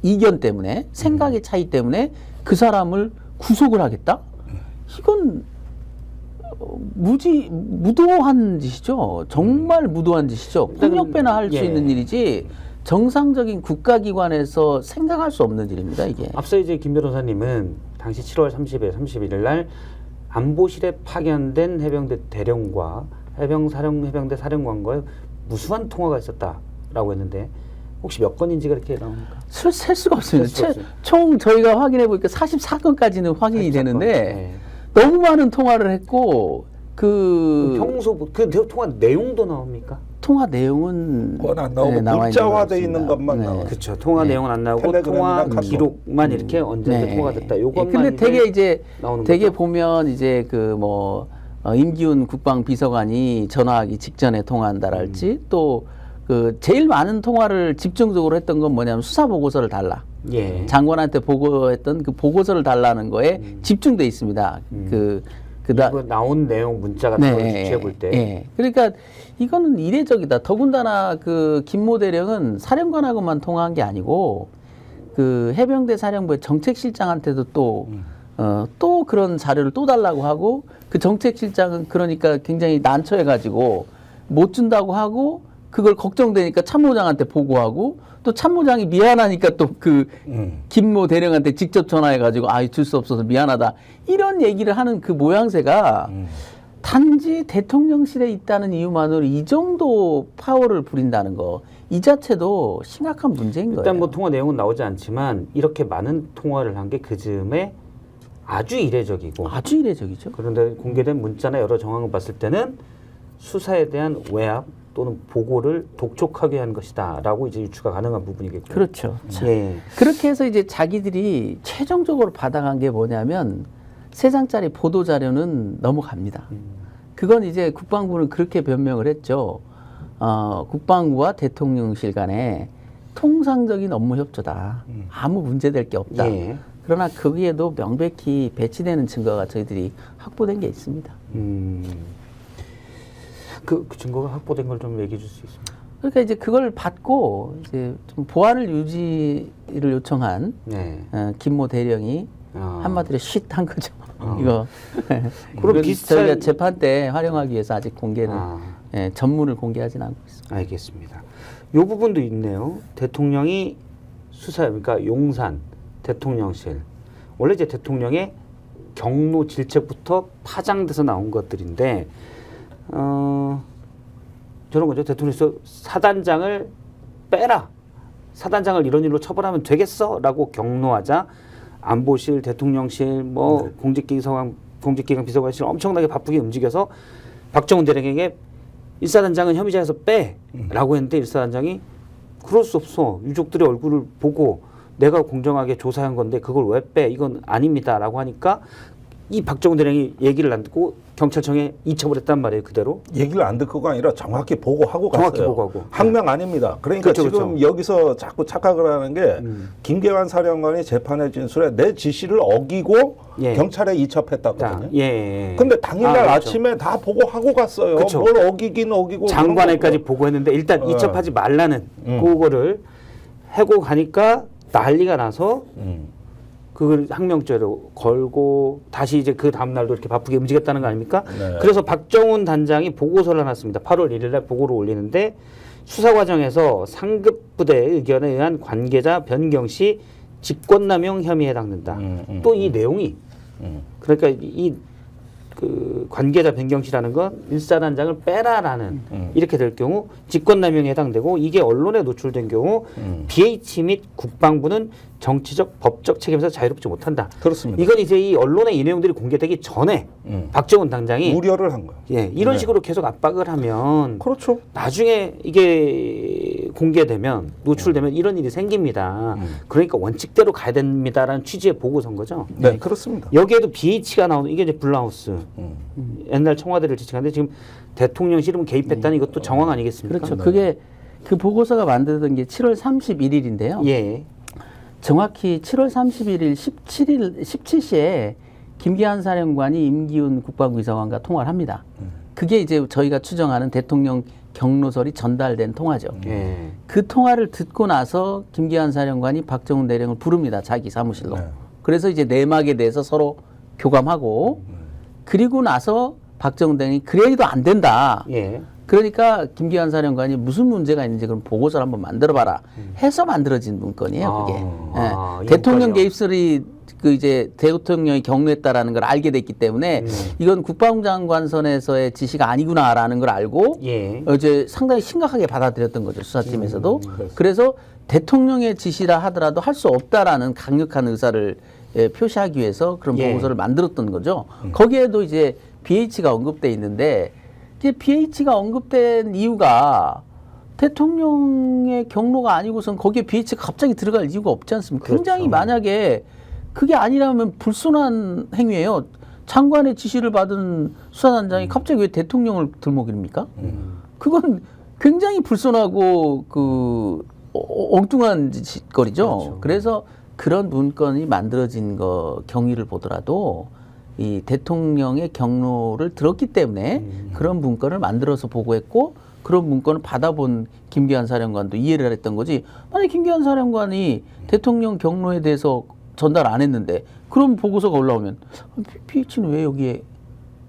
이견 때문에 생각의 차이 때문에 그 사람을 구속을 하겠다? 이건 무도한 짓이죠. 정말 무도한 짓이죠. 폭력배나 할 수 예. 있는 일이지 정상적인 국가기관에서 생각할 수 없는 일입니다. 이게. 앞서 이제 김 변호사님은 당시 7월 30일, 31일 날 안보실에 파견된 해병대 대령과 해병대 사령관과의 무수한 통화가 있었다라고 했는데 혹시 몇 건인지가 이렇게 나옵니까? 셀 수가 없습니다. 셀 수가 없어요. 총 저희가 확인해 보니까 44건까지는 확인이 되는데 네. 너무 많은 통화를 했고 그 평소 그 통화 내용도 나옵니까? 통화 내용은 그건 안 나오고 나와 문자화돼 있는 있는 것 것만 같습니다. 나와요. 그렇죠. 통화 네. 내용은 안 나오고 텔레그램이나 통화 카톡. 기록만 이렇게 언제 통화가 됐다. 요것만 근데 이제 되게 이제 나오는 되게 거죠? 보면 이제 그 뭐 임기훈 국방비서관이 전화하기 직전에 통화한다랄지 또 그 제일 많은 통화를 집중적으로 했던 건 뭐냐면 수사 보고서를 달라. 예. 장관한테 보고했던 그 보고서를 달라는 거에 집중돼 있습니다. 그다 이거 나온 내용 문자 같은 걸 주체해 볼 때. 예. 그러니까 이거는 이례적이다. 더군다나 그 김모 대령은 사령관하고만 통화한 게 아니고 그 해병대 사령부의 정책실장한테도 또 그런 자료를 또 달라고 하고 그 정책실장은 그러니까 굉장히 난처해가지고 못 준다고 하고 그걸 걱정되니까 참모장한테 보고하고 또 참모장이 미안하니까 또 그 김모 대령한테 직접 전화해가지고 줄 수 없어서 미안하다 이런 얘기를 하는 그 모양새가 단지 대통령실에 있다는 이유만으로 이 정도 파워를 부린다는 거 이 자체도 심각한 문제인 거예요. 일단 뭐 통화 내용은 나오지 않지만 이렇게 많은 통화를 한 게 그 즈음에 아주 이례적이고 아주 이례적이죠. 그런데 공개된 문자나 여러 정황을 봤을 때는 수사에 대한 외압 또는 보고를 독촉하게 한 것이다라고 이제 유추가 가능한 부분이겠고요. 그렇죠. 예. 그렇게 해서 이제 자기들이 최종적으로 받아간 게 뭐냐면 3장짜리 보도 자료는 넘어갑니다. 그건 이제 국방부는 그렇게 변명을 했죠. 국방부와 대통령실 간에 통상적인 업무 협조다. 아무 문제될 게 없다. 예. 그러나 거기에도 명백히 배치되는 증거가 저희들이 확보된 게 있습니다. 그 증거가 확보된 걸 좀 얘기해 줄 수 있습니까? 그러니까 이제 그걸 받고 이제 좀 보안을 유지를 요청한 네. 김모 대령이 한마디로 쉿한 거죠. 이거. 그럼 저희가 재판 때 활용하기 위해서 아직 공개는 전문을 공개하진 않고 있습니다. 알겠습니다. 이 부분도 있네요. 대통령이 수사, 그러니까 용산 대통령실 원래 이제 대통령의 경로 질책부터 파장돼서 나온 것들인데 저런 거죠. 대통령실에서 사단장을 빼라. 사단장을 이런 일로 처벌하면 되겠어라고 경로하자 안보실, 대통령실, 뭐 공직기강 비서관실 엄청나게 바쁘게 움직여서 박정훈 대령에게 일사단장은 혐의자에서 빼라고 했는데 일사단장이 그럴 수 없어. 유족들의 얼굴을 보고 내가 공정하게 조사한 건데 그걸 왜 빼? 이건 아닙니다라고 하니까 이 박정훈 대령이 얘기를 안 듣고 경찰청에 이첩을 했단 말이에요. 그대로. 얘기를 안 듣고가 아니라 정확히 보고하고 갔어요. 정확히 보고하고. 항명 아닙니다. 그러니까 그렇죠, 지금 그렇죠. 여기서 자꾸 착각을 하는 게 김계환 사령관이 재판에 진술에 내 지시를 어기고 예. 경찰에 자, 이첩했다거든요. 예. 근데 당일날 그렇죠. 아침에 다 보고하고 갔어요. 그쵸. 뭘 어기긴 어기고. 장관에까지 그런 보고했는데 일단 이첩하지 말라는 음. 그거를 하고 가니까 난리가 나서 거고. 그걸 항명죄로 걸고 다시 이제 그 다음 날도 이렇게 바쁘게 움직였다는 거 아닙니까? 네. 그래서 박정훈 단장이 보고서를 놨습니다. 8월 1일 날 보고를 올리는데 수사 과정에서 상급 부대의 의견에 의한 관계자 변경 시 직권남용 혐의에 해당된다. 또 이 내용이 그러니까 그 관계자 변경 시라는 건 일사단장을 빼라라는 이렇게 될 경우 직권남용에 해당되고 이게 언론에 노출된 경우 BH 및 국방부는 정치적 법적 책임에서 자유롭지 못한다. 그렇습니다. 이건 이제 이 언론에 이 내용들이 공개되기 전에 박정훈 당장이 우려를 한 거예요. 예, 이런 네. 식으로 계속 압박을 하면 그렇죠. 나중에 이게 공개되면 노출되면 이런 일이 생깁니다. 그러니까 원칙대로 가야 됩니다라는 취지의 보고서인 거죠. 네, 그렇습니다. 여기에도 BH가 나오는 이게 이제 블라우스 옛날 청와대를 지칭하는데 지금 대통령실은 개입했다는 이것도 정황 아니겠습니까? 그렇죠. 그게 그 보고서가 만들어진 게 7월 31일인데요. 예. 정확히 7월 31일 17시에 김기한 사령관이 임기훈 국방부 비서관과 통화를 합니다. 그게 이제 저희가 추정하는 대통령 경로설이 전달된 통화죠. 예. 그 통화를 듣고 나서 김기한 사령관이 박정훈 대령을 부릅니다. 자기 사무실로. 네. 그래서 이제 내막에 대해서 서로 교감하고 그리고 나서 박정훈 대령이 그래도 안 된다. 예. 그러니까 김기환 사령관이 무슨 문제가 있는지 그럼 보고서를 한번 만들어봐라 해서 만들어진 문건이에요. 그게 예. 이 대통령 문건이요. 개입설이 그 이제 대통령이 경로했다라는 걸 알게 됐기 때문에 이건 국방부 장관 선에서의 지시가 아니구나라는 걸 알고 예. 이제 상당히 심각하게 받아들였던 거죠 수사팀에서도. 그래서 대통령의 지시라 하더라도 할 수 없다라는 강력한 의사를 표시하기 위해서 그런 예. 보고서를 만들었던 거죠. 거기에도 이제 BH가 언급돼 있는데. 이제 BH가 언급된 이유가 대통령의 경로가 아니고선 거기에 BH가 갑자기 들어갈 이유가 없지 않습니까? 굉장히 만약에 그게 아니라면 불순한 행위예요. 장관의 지시를 받은 수사단장이 갑자기 왜 대통령을 들먹입니까? 그건 굉장히 불순하고 그 엉뚱한 짓거리죠. 그렇죠. 그래서 그런 문건이 만들어진 거 경위를 보더라도 이 대통령의 경로를 들었기 때문에 그런 문건을 만들어서 보고했고 그런 문건을 받아본 김기환 사령관도 이해를 했던 거지. 만약 김기환 사령관이 대통령 경로에 대해서 전달 안 했는데 그럼 보고서가 올라오면 BH는 왜 여기에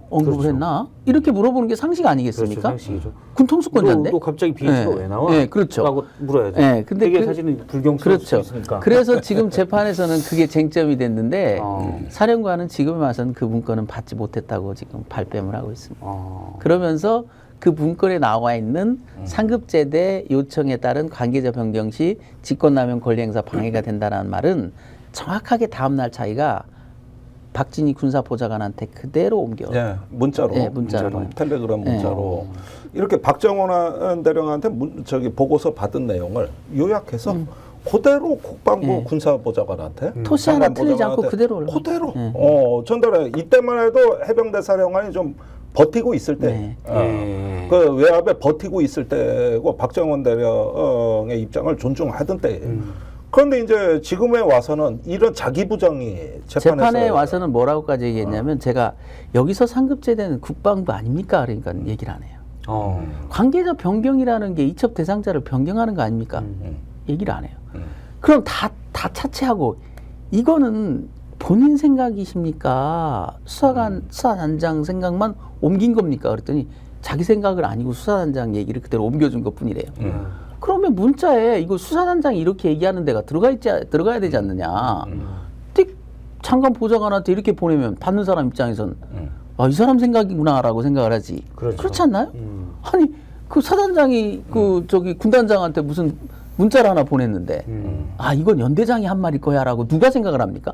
언급을 그렇죠. 했나? 이렇게 물어보는 게 상식 아니겠습니까? 그렇죠, 상식이죠. 군통수권자인데. 또 갑자기 BH가 왜 나와? 네, 그렇죠. 라고 물어야죠. 네, 근데 이게 그- 사실은 불경스러울 그렇죠. 수 있으니까. 그래서 지금 재판에서는 그게 쟁점이 됐는데 어. 사령관은 지금에 와서는 그 문건은 받지 못했다고 지금 발뺌을 하고 있습니다. 어. 그러면서 그 문건에 나와 있는 상급제대 요청에 따른 관계자 변경 시 직권남용 권리행사 방해가 된다는 말은 정확하게 다음날 자기가 박진희 군사보좌관한테 그대로 옮겨. 예, 문자로. 예, 문자로. 텔레그램 예. 문자로. 이렇게 박정원 대령한테 보고서 받은 내용을 요약해서 그대로 국방부 예. 군사보좌관한테 토시 하나 틀리지 않고 그대로 올라. 그대로 예. 전달해. 이때만 해도 해병대 사령관이 좀 버티고 있을 때, 네. 예. 그 외압에 버티고 있을 때고 박정원 대령의 입장을 존중하던 때예요. 그런데 이제 지금에 와서는 이런 자기 부정이 재판에 와서는 뭐라고까지 얘기했냐면 제가 여기서 상급제대는 국방부 아닙니까? 그러니까 얘기를 안 해요. 관계자 변경이라는 게 이첩 대상자를 변경하는 거 아닙니까? 얘기를 안 해요. 그럼 다 차치하고 이거는 본인 생각이십니까? 수사단장 생각만 옮긴 겁니까? 그랬더니 자기 생각을 아니고 수사단장 얘기를 그대로 옮겨준 것 뿐이래요. 그러면 문자에 이거 수사단장이 이렇게 얘기하는 데가 들어가야 되지 않느냐. 띡 장관 보좌관한테 이렇게 보내면 받는 사람 입장에선 아, 이 사람 생각이구나라고 생각을 하지. 그렇죠. 그렇지 않나요? 아니 그 사단장이 그 저기 군단장한테 무슨 문자를 하나 보냈는데 아 이건 연대장이 한 말일 거야라고 누가 생각을 합니까?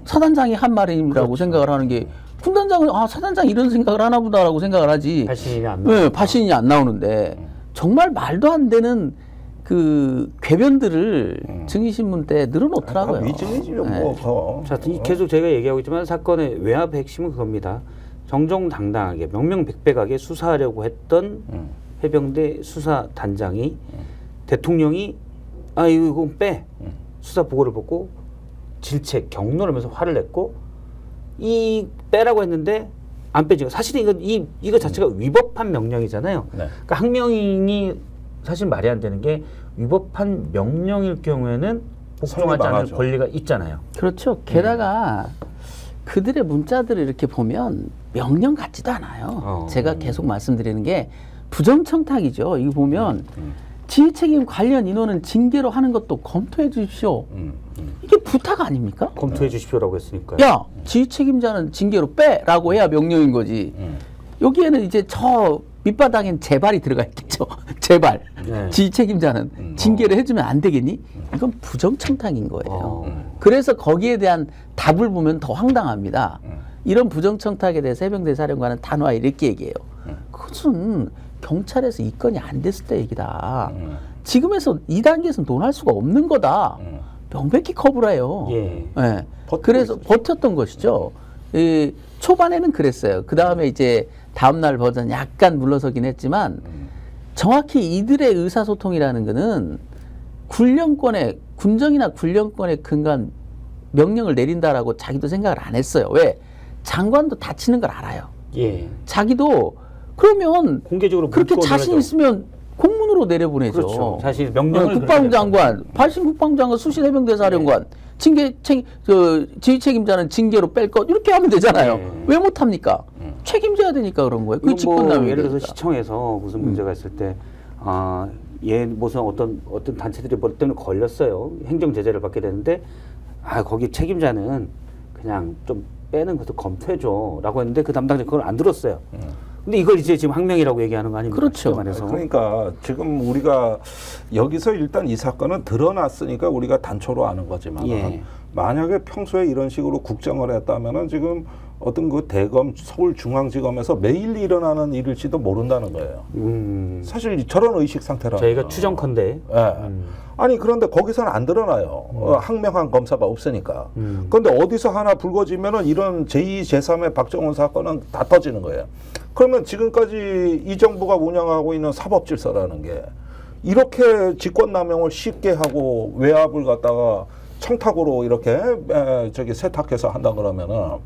사단장이 한 말이라고 생각을 하는 게 군단장은 아 사단장 이런 생각을 하나 보다라고 생각을 하지. 발신이 안 네, 나오죠. 발신이 안 나오는데 정말 말도 안 되는 그 궤변들을 증인신문 때 늘어놓더라고요. 다 위증이죠. 네. 뭐. 자, 계속 저희가 얘기하고 있지만 사건의 외압의 핵심은 그겁니다. 정정당당하게 명명백백하게 수사하려고 했던 해병대 수사단장이 대통령이 아 이거 빼 수사 보고를 보고 질책 경로하면서 화를 냈고 이 빼라고 했는데 안 빼지고 사실은 이거 자체가 위법한 명령이잖아요. 네. 그러니까 항명이 사실 말이 안 되는 게 위법한 명령일 경우에는 복종하지 않을 성립 안 권리가 있잖아요. 그렇죠. 게다가 그들의 문자들을 이렇게 보면 명령 같지도 않아요. 제가 계속 말씀드리는 게 부정청탁이죠. 이거 보면 지휘책임 관련 인원은 징계로 하는 것도 검토해 주십시오. 이게 부탁 아닙니까? 검토해 주십시오라고 했으니까요. 야, 지휘책임자는 징계로 빼라고 해야 명령인 거지. 여기에는 이제 저 밑바닥엔 재발이 들어가 있겠죠. 재발. 네. 지휘책임자는 징계를 해주면 안 되겠니? 이건 부정청탁인 거예요. 그래서 거기에 대한 답을 보면 더 황당합니다. 이런 부정청탁에 대해서 해병대 사령관은 단호하게 이렇게 얘기해요. 그것은 경찰에서 입건이 안 됐을 때 얘기다. 지금에서 2단계에서 논할 수가 없는 거다. 명백히 커브라요. 예. 예. 그래서 버텼던 것이죠. 초반에는 그랬어요. 그 다음에 이제 다음날 버전 약간 물러서긴 했지만 정확히 이들의 의사소통이라는 거는 군정이나 군령권에 근거한 명령을 내린다라고 자기도 생각을 안 했어요. 왜? 장관도 다치는 걸 알아요. 예. 자기도 그러면 공개적으로 그렇게 문건을 자신 해줘. 있으면 공문으로 내려보내죠. 그렇죠. 사실 명령을 국방장관, 발신 국방장관, 수신 해병대 사령관, 지휘책임자는 징계로 뺄 것 이렇게 하면 되잖아요. 네. 왜 못합니까? 책임져야 되니까 그런 거예요. 그 이건 직권남용이 예를 들어서 되니까. 시청에서 무슨 문제가 있을 때 무슨 어떤 단체들이 뭐 때문에 걸렸어요. 행정 제재를 받게 되는데 거기 책임자는 그냥 좀 빼는 것도 검토해줘라고 했는데 그 담당자 그걸 안 들었어요. 근데 이걸 이제 지금 항명이라고 얘기하는 거 아닙니까? 그렇죠. 쉽게 말해서. 그러니까 지금 우리가 여기서 일단 이 사건은 드러났으니까 우리가 단초로 아는 거지만 예. 만약에 평소에 이런 식으로 국정을 했다면은 지금 어떤 그 대검 서울중앙지검에서 매일 일어나는 일일지도 모른다는 거예요. 사실 저런 의식 상태라. 저희가 추정컨대. 예. 아니 그런데 거기서는 안 드러나요. 항명한 검사가 없으니까. 그런데 어디서 하나 불거지면은 이런 제2, 제3의 박정훈 사건은 다 터지는 거예요. 그러면 지금까지 이 정부가 운영하고 있는 사법질서라는 게 이렇게 직권남용을 쉽게 하고 외압을 갖다가 청탁으로 이렇게 세탁해서 한다 그러면은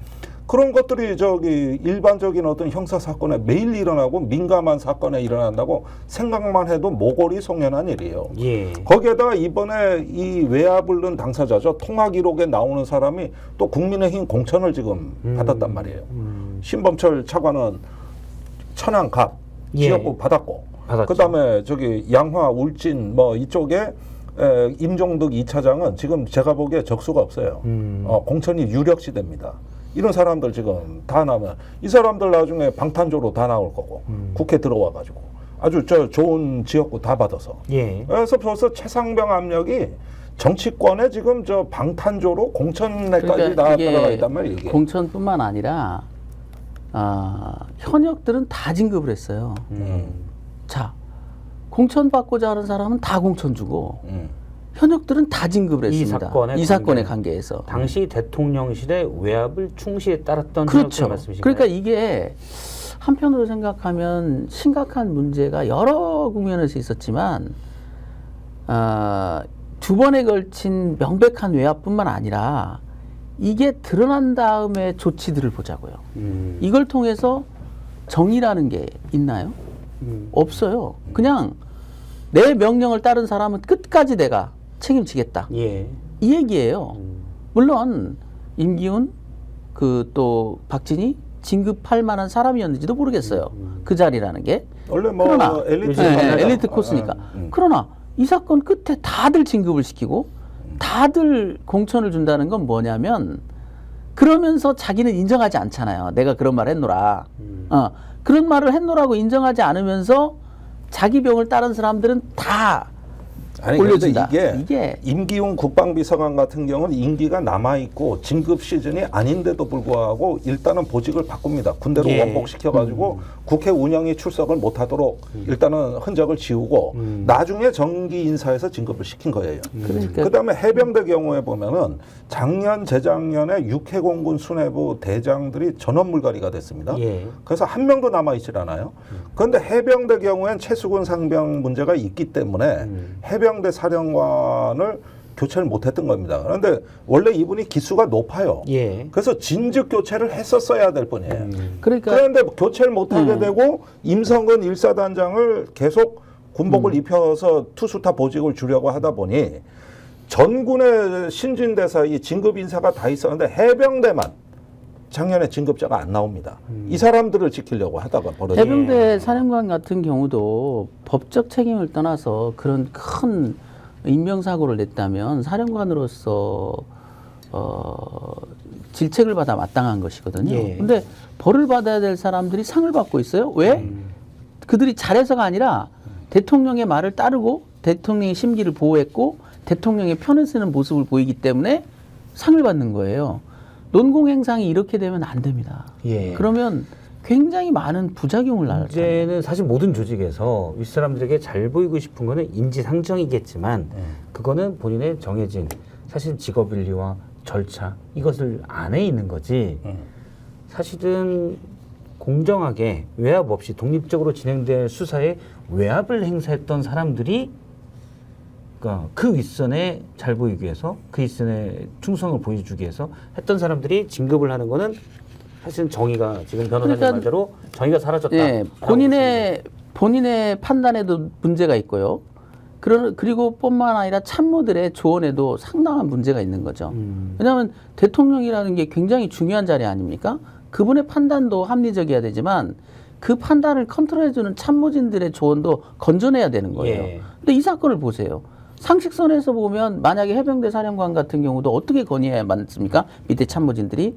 그런 것들이 일반적인 어떤 형사 사건에 매일 일어나고 민감한 사건에 일어난다고 생각만 해도 모골이 송연한 일이에요. 예. 거기에다가 이번에 이 외압을 넣은 당사자죠. 통화 기록에 나오는 사람이 또 국민의힘 공천을 지금 받았단 말이에요. 신범철 차관은 천안갑 지역구 받았고, 받았죠. 그다음에 양화 울진 뭐 이쪽에 임종득 2차장은 지금 제가 보기에 적수가 없어요. 공천이 유력시됩니다. 이런 사람들 지금 다 나면 이 사람들 나중에 방탄조로 다 나올 거고 국회 들어와 가지고 아주 좋은 지역구 다 받아서. 예. 그래서 벌써 최상병 압력이 정치권에 지금 방탄조로 공천에까지 다 들어가 있단 말이에요. 이게. 공천뿐만 아니라 현역들은 다 진급을 했어요. 자, 공천 받고자 하는 사람은 다 공천 주고 현역들은 다 진급을 했습니다. 이 사건의 관계에서. 당시 대통령실의 외압을 충실히 따랐던 그렇죠. 말씀이신가요? 그러니까 이게 한편으로 생각하면 심각한 문제가 여러 국면에서 있었지만 두 번에 걸친 명백한 외압뿐만 아니라 이게 드러난 다음에 조치들을 보자고요. 이걸 통해서 정의라는 게 있나요? 없어요. 그냥 내 명령을 따른 사람은 끝까지 내가 책임지겠다. 예. 이 얘기예요. 물론 임기훈 또 박진희 진급할 만한 사람이었는지도 모르겠어요. 그 자리라는 게. 원래 그러나 엘리트 코스니까. 그러나 이 사건 끝에 다들 진급을 시키고 다들 공천을 준다는 건 뭐냐면 그러면서 자기는 인정하지 않잖아요. 내가 그런 말을 했노라. 그런 말을 했노라고 인정하지 않으면서 자기 병을 따른 사람들은 다 아니 근데 올려준다. 이게 임기훈 국방비서관 같은 경우는 임기가 남아 있고 진급 시즌이 아닌데도 불구하고 일단은 보직을 바꿉니다. 군대로 예. 원복시켜가지고 국회 운영이 출석을 못하도록 일단은 흔적을 지우고 나중에 정기 인사에서 진급을 시킨 거예요. 그러니까 그다음에 해병대 경우에 보면은 작년 재작년에 육해공군 수뇌부 대장들이 전원 물갈이가 됐습니다. 예. 그래서 한 명도 남아 있질 않아요. 그런데 해병대 경우엔 최수근 상병 문제가 있기 때문에 해병대 사령관을 교체를 못했던 겁니다. 그런데 원래 이분이 기수가 높아요. 예. 그래서 진즉 교체를 했었어야 될 뿐이에요. 그러니까 그런데 교체를 못하게 되고 임성근 일사단장을 계속 군복을 입혀서 투수타 보직을 주려고 하다 보니 전군의 신진대사 진급 인사가 다 있었는데 해병대만 작년에 진급자가 안 나옵니다. 이 사람들을 지키려고 하다가 벌어진 해병대 사령관 같은 경우도 법적 책임을 떠나서 그런 큰 인명사고를 냈다면 사령관으로서 질책을 받아 마땅한 것이거든요. 예. 근데 벌을 받아야 될 사람들이 상을 받고 있어요. 왜? 그들이 잘해서가 아니라 대통령의 말을 따르고 대통령의 심기를 보호했고 대통령의 편을 쓰는 모습을 보이기 때문에 상을 받는 거예요. 논공행상이 이렇게 되면 안 됩니다. 예. 그러면 굉장히 많은 부작용을 낳을 거예요. 문제는 사실 모든 조직에서 윗사람들에게 잘 보이고 싶은 거는 인지상정이겠지만 그거는 본인의 정해진 사실 직업윤리와 절차 이것을 안에 있는 거지 사실은 공정하게 외압 없이 독립적으로 진행될 수사에 외압을 행사했던 사람들이 그러니까 그 윗선에 잘 보이기 위해서 그 윗선에 충성을 보여주기 위해서 했던 사람들이 진급을 하는 거는 사실은 정의가 지금 변호사님 그러니까, 말대로 정의가 사라졌다. 예, 본인의 판단에도 문제가 있고요. 그리고 뿐만 아니라 참모들의 조언에도 상당한 문제가 있는 거죠. 왜냐하면 대통령이라는 게 굉장히 중요한 자리 아닙니까? 그분의 판단도 합리적이어야 되지만 그 판단을 컨트롤해주는 참모진들의 조언도 건져내야 되는 거예요. 예. 근데 이 사건을 보세요. 상식선에서 보면 만약에 해병대 사령관 같은 경우도 어떻게 건의해야 맞습니까? 밑에 참모진들이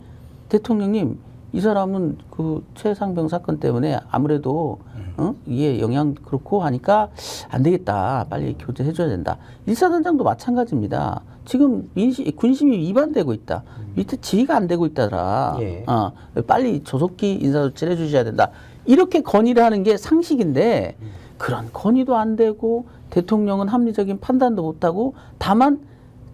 대통령님 이 사람은 그 최상병 사건 때문에 아무래도 이게 영향 그렇고 하니까 안 되겠다. 빨리 교체해줘야 된다. 일사단장도 마찬가지입니다. 지금 군심이 위반되고 있다. 밑에 지휘가 안 되고 있다더라. 예. 빨리 조속히 인사조치를 해주셔야 된다. 이렇게 건의를 하는 게 상식인데 그런 건의도 안 되고 대통령은 합리적인 판단도 못하고 다만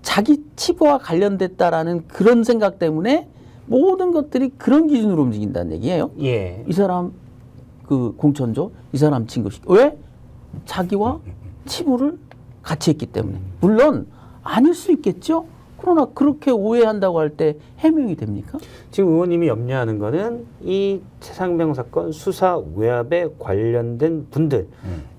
자기 치부와 관련됐다라는 그런 생각 때문에 모든 것들이 그런 기준으로 움직인다는 얘기예요. 예. 이 사람 그 공천조, 이 사람 진급시켜. 왜? 자기와 치부를 같이 했기 때문에. 물론 아닐 수 있겠죠. 그러나 그렇게 오해한다고 할 때 해명이 됩니까? 지금 의원님이 염려하는 거는 이 최상병 사건 수사 외압에 관련된 분들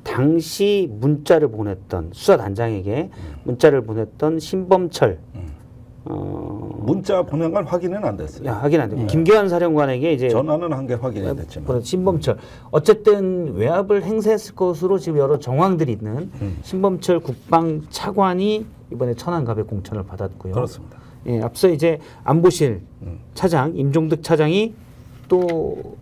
당시 문자를 보냈던 수사단장에게 문자를 보냈던 신범철 문자 보낸 건 확인은 안 됐어요. 확인 안 되고 김계환 사령관에게 이제 전화는 한 게 확인이 됐지만 보낸 신범철 어쨌든 외압을 행사했을 것으로 지금 여러 정황들이 있는 신범철 국방차관이 이번에 천안갑에 공천을 받았고요. 그렇습니다. 예, 앞서 이제 안보실 차장 임종득 차장이 또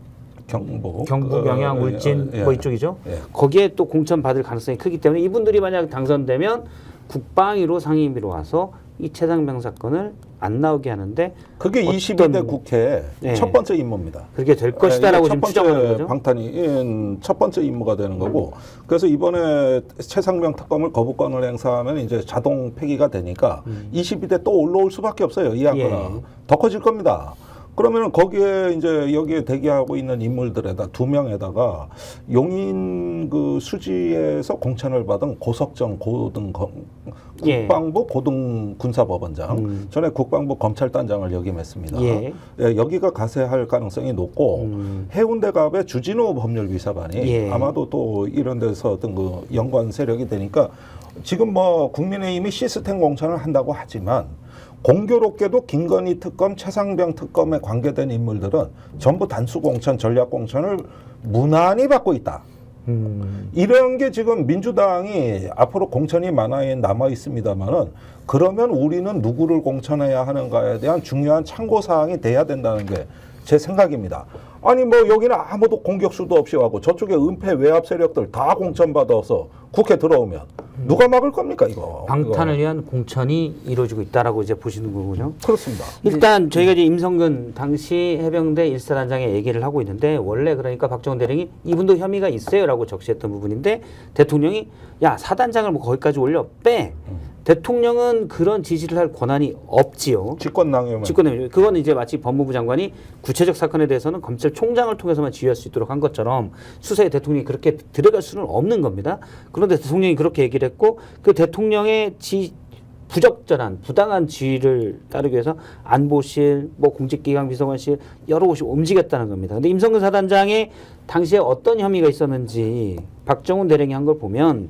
경북 영양 울진 뭐 이쪽이죠. 예. 거기에 또 공천 받을 가능성이 크기 때문에 이분들이 만약 당선되면 국방위로 상임위로 와서 이 최상병 사건을 안 나오게 하는데 그게 22대 국회 첫 번째 임무입니다. 그렇게 될 것이다라고 지금 추정하는 거죠. 방탄이 첫 번째 임무가 되는 거고 그래서 이번에 최상병 특검을 거부권을 행사하면 이제 자동 폐기가 되니까 22대 또 올라올 수밖에 없어요. 이 안건은 더 커질 겁니다. 그러면 거기에 이제 여기에 대기하고 있는 인물들에다 2명에다가 용인 그 수지에서 공천을 받은 고석정 고등 국방부 고등 군사법원장 전에 국방부 검찰단장을 역임했습니다. 여기가 가세할 가능성이 높고 해운대갑의 주진우 법률비서관이 아마도 또 이런 데서 어떤 그 연관 세력이 되니까 지금 뭐 국민의힘이 시스템 공천을 한다고 하지만 공교롭게도 김건희 특검, 최상병 특검에 관계된 인물들은 전부 단수 공천, 전략 공천을 무난히 받고 있다. 이런 게 지금 민주당이 앞으로 공천이 남아 있습니다만은 그러면 우리는 누구를 공천해야 하는가에 대한 중요한 참고 사항이 돼야 된다는 게 제 생각입니다. 아니 뭐 여기는 아무도 공격수도 없이 하고 저쪽에 은폐 외압 세력들 다 공천 받아서 국회 들어오면 누가 막을 겁니까 이거? 방탄을 이거. 위한 공천이 이루어지고 있다라고 이제 보시는 거군요. 그렇습니다. 일단 저희가 이제 임성근 당시 해병대 1사단장의 얘기를 하고 있는데 원래 그러니까 박정훈 대령이 이분도 혐의가 있어요라고 적시했던 부분인데 대통령이 야 사단장을 뭐 거기까지 올려 빼. 대통령은 그런 지시를 할 권한이 없지요. 직권남용. 직권남용. 그건 이제 마치 법무부 장관이 구체적 사건에 대해서는 검찰총장을 통해서만 지휘할 수 있도록 한 것처럼 수사에 대통령이 그렇게 들어갈 수는 없는 겁니다. 그런데 대통령이 그렇게 얘기를 했고 그 대통령의 부적절한 부당한 지휘를 따르기 위해서 안보실, 뭐 공직기강 비서관실 여러 곳이 움직였다는 겁니다. 근데 임성근 사단장의 당시에 어떤 혐의가 있었는지 박정훈 대령이 한 걸 보면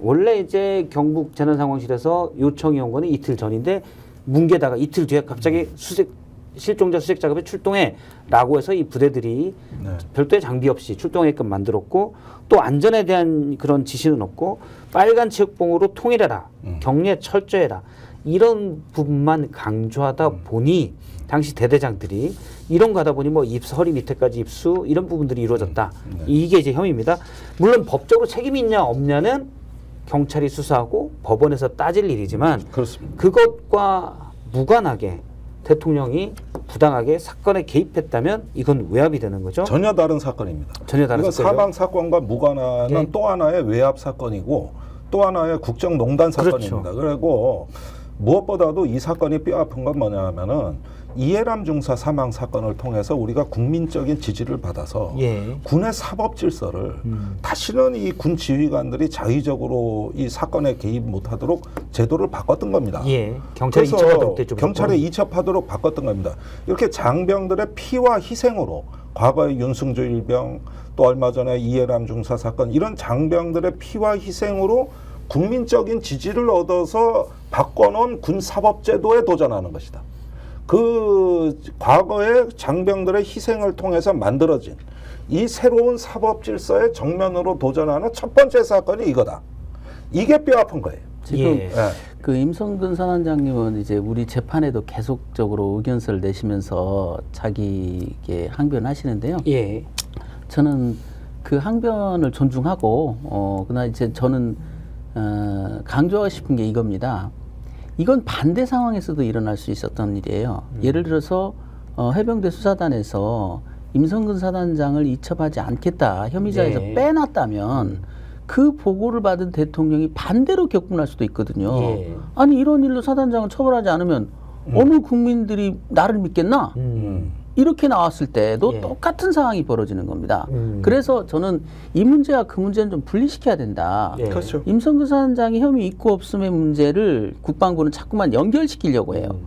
원래 이제 경북 재난상황실에서 요청이 온 거는 이틀 전인데 뭉개다가 이틀 뒤에 갑자기 실종자 수색 작업에 출동해라고 해서 이 부대들이 별도의 장비 없이 출동하게끔 만들었고 또 안전에 대한 그런 지시는 없고 빨간 체육봉으로 통일해라, 경례 철저해라 이런 부분만 강조하다 보니 당시 대대장들이 이런 거 하다 보니 뭐 허리 밑에까지 입수 이런 부분들이 이루어졌다. 이게 이제 혐의입니다. 물론 법적으로 책임이 있냐 없냐는 경찰이 수사하고 법원에서 따질 일이지만 그렇습니다. 그것과 무관하게 대통령이 부당하게 사건에 개입했다면 이건 외압이 되는 거죠. 전혀 다른 사건입니다. 전혀 다른 이건 사건이죠. 사망 사건과 무관한 네. 또 하나의 외압 사건이고 또 하나의 국정농단 사건입니다. 그리고 무엇보다도 이 사건이 뼈아픈 건 뭐냐면은 이해람 중사 사망 사건을 통해서 우리가 국민적인 지지를 받아서 군의 사법 질서를 다시는 이 군 지휘관들이 자의적으로 이 사건에 개입 못하도록 제도를 바꿨던 겁니다. 경찰이 이첩하도록 됐죠. 경찰에 이첩하도록 바꿨던 겁니다. 이렇게 장병들의 피와 희생으로 과거의 윤승조 일병 또 얼마 전에 이해람 중사 사건 이런 장병들의 피와 희생으로 국민적인 지지를 얻어서 바꿔놓은 군 사법제도에 도전하는 것이다. 그 과거의 장병들의 희생을 통해서 만들어진 이 새로운 사법 질서에 정면으로 도전하는 첫 번째 사건이 이거다. 이게 뼈아픈 거예요. 지금 그 임성근 사단장님은 이제 우리 재판에도 계속적으로 의견서를 내시면서 자기에게 항변하시는데요. 저는 그 항변을 존중하고 그러나 이제 저는 강조하고 싶은 게 이겁니다. 이건 반대 상황에서도 일어날 수 있었던 일이에요. 예를 들어서 해병대 수사단에서 임성근 사단장을 이첩하지 않겠다 혐의자에서 빼놨다면 그 보고를 받은 대통령이 반대로 격분할 수도 있거든요. 아니 이런 일로 사단장을 처벌하지 않으면 어느 국민들이 나를 믿겠나? 이렇게 나왔을 때도 똑같은 상황이 벌어지는 겁니다. 그래서 저는 이 문제와 그 문제는 좀 분리시켜야 된다. 그렇죠. 임성근 사단장이 혐의 있고 없음의 문제를 국방부는 자꾸만 연결시키려고 해요.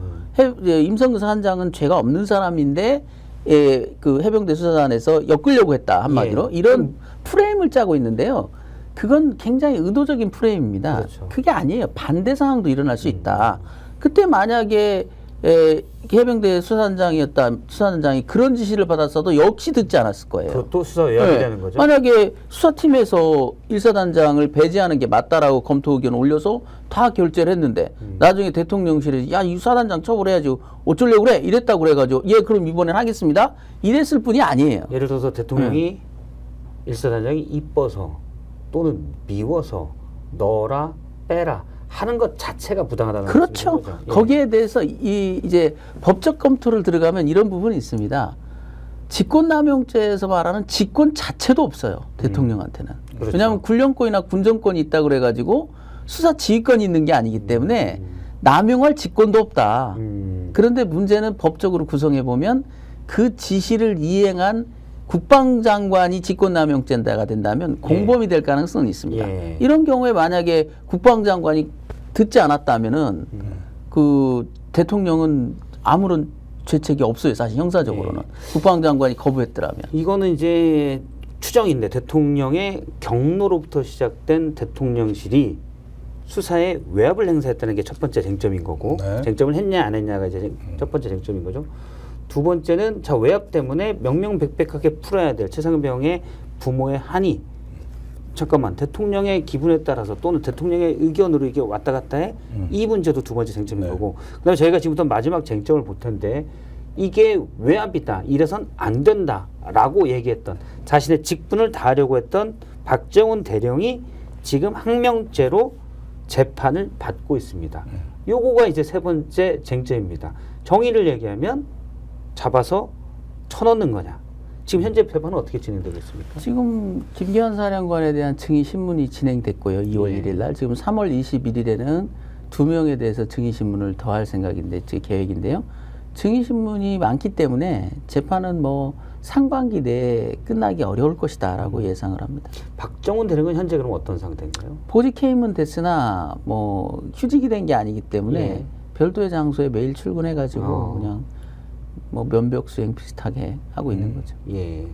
임성근 사단장은 죄가 없는 사람인데 그 해병대 수사단에서 엮으려고 했다 한마디로 이런 프레임을 짜고 있는데요. 그건 굉장히 의도적인 프레임입니다. 그게 아니에요. 반대 상황도 일어날 수 있다. 그때 만약에 해병대 수사단장이 그런 지시를 받았어도 역시 듣지 않았을 거예요. 그것도 수사 외압이 되는 거죠. 만약에 수사팀에서 1사단장을 배제하는 게 맞다라고 검토 의견을 올려서 다 결재를 했는데 나중에 대통령실에서 야, 이 수사단장 처벌해야지 어쩌려고 그래? 이랬다고 그래가지고 그럼 이번엔 하겠습니다. 이랬을 뿐이 아니에요. 예를 들어서 대통령이 1사단장이 이뻐서 또는 미워서 넣어라 빼라 하는 것 자체가 부당하다는 그렇죠. 거죠. 거기에 대해서 이제 법적 검토를 들어가면 이런 부분이 있습니다. 직권남용죄에서 말하는 직권 자체도 없어요. 대통령한테는. 그렇죠. 왜냐하면 군령권이나 군정권이 있다고 그래가지고 수사 지휘권이 있는 게 아니기 때문에 남용할 직권도 없다. 그런데 문제는 법적으로 구성해 보면 그 지시를 이행한 국방장관이 직권남용죄가 된다면 공범이 될 가능성은 있습니다. 이런 경우에 만약에 국방장관이 듣지 않았다면은 그 대통령은 아무런 죄책이 없어요. 사실 형사적으로는 국방장관이 거부했더라면. 이거는 이제 추정인데 대통령의 경로로부터 시작된 대통령실이 수사에 외압을 행사했다는 게 첫 번째 쟁점인 거고 쟁점을 했냐 안 했냐가 이제 첫 번째 쟁점인 거죠. 두 번째는 외압 때문에 명명백백하게 풀어야 될 최상병의 부모의 한이 잠깐만 대통령의 기분에 따라서 또는 대통령의 의견으로 이게 왔다 갔다 해 이 문제도 두 번째 쟁점인 거고 그다음에 저희가 지금부터 마지막 쟁점을 볼 텐데 이게 외압이다 이래선 안 된다라고 얘기했던 자신의 직분을 다하려고 했던 박정훈 대령이 지금 항명죄로 재판을 받고 있습니다. 요거가 이제 세 번째 쟁점입니다. 정의를 얘기하면 잡아서 쳐넣는 거냐. 지금 현재 재판은 어떻게 진행되고 있습니까? 지금 김기현 사령관에 대한 증인 신문이 진행됐고요. 2월 1일 날. 지금 3월 21일에는 2명에 대해서 증인 신문을 더할 생각인데, 계획인데요. 증인 신문이 많기 때문에 재판은 뭐 상반기 내에 끝나기 어려울 것이다라고 예상을 합니다. 박정훈 대령은 현재 그럼 어떤 상태인가요? 보직 해임은 됐으나 뭐 휴직이 된 게 아니기 때문에 예. 별도의 장소에 매일 출근해가지고 아. 그냥 뭐 면벽 수행 비슷하게 하고 있는 거죠. 예.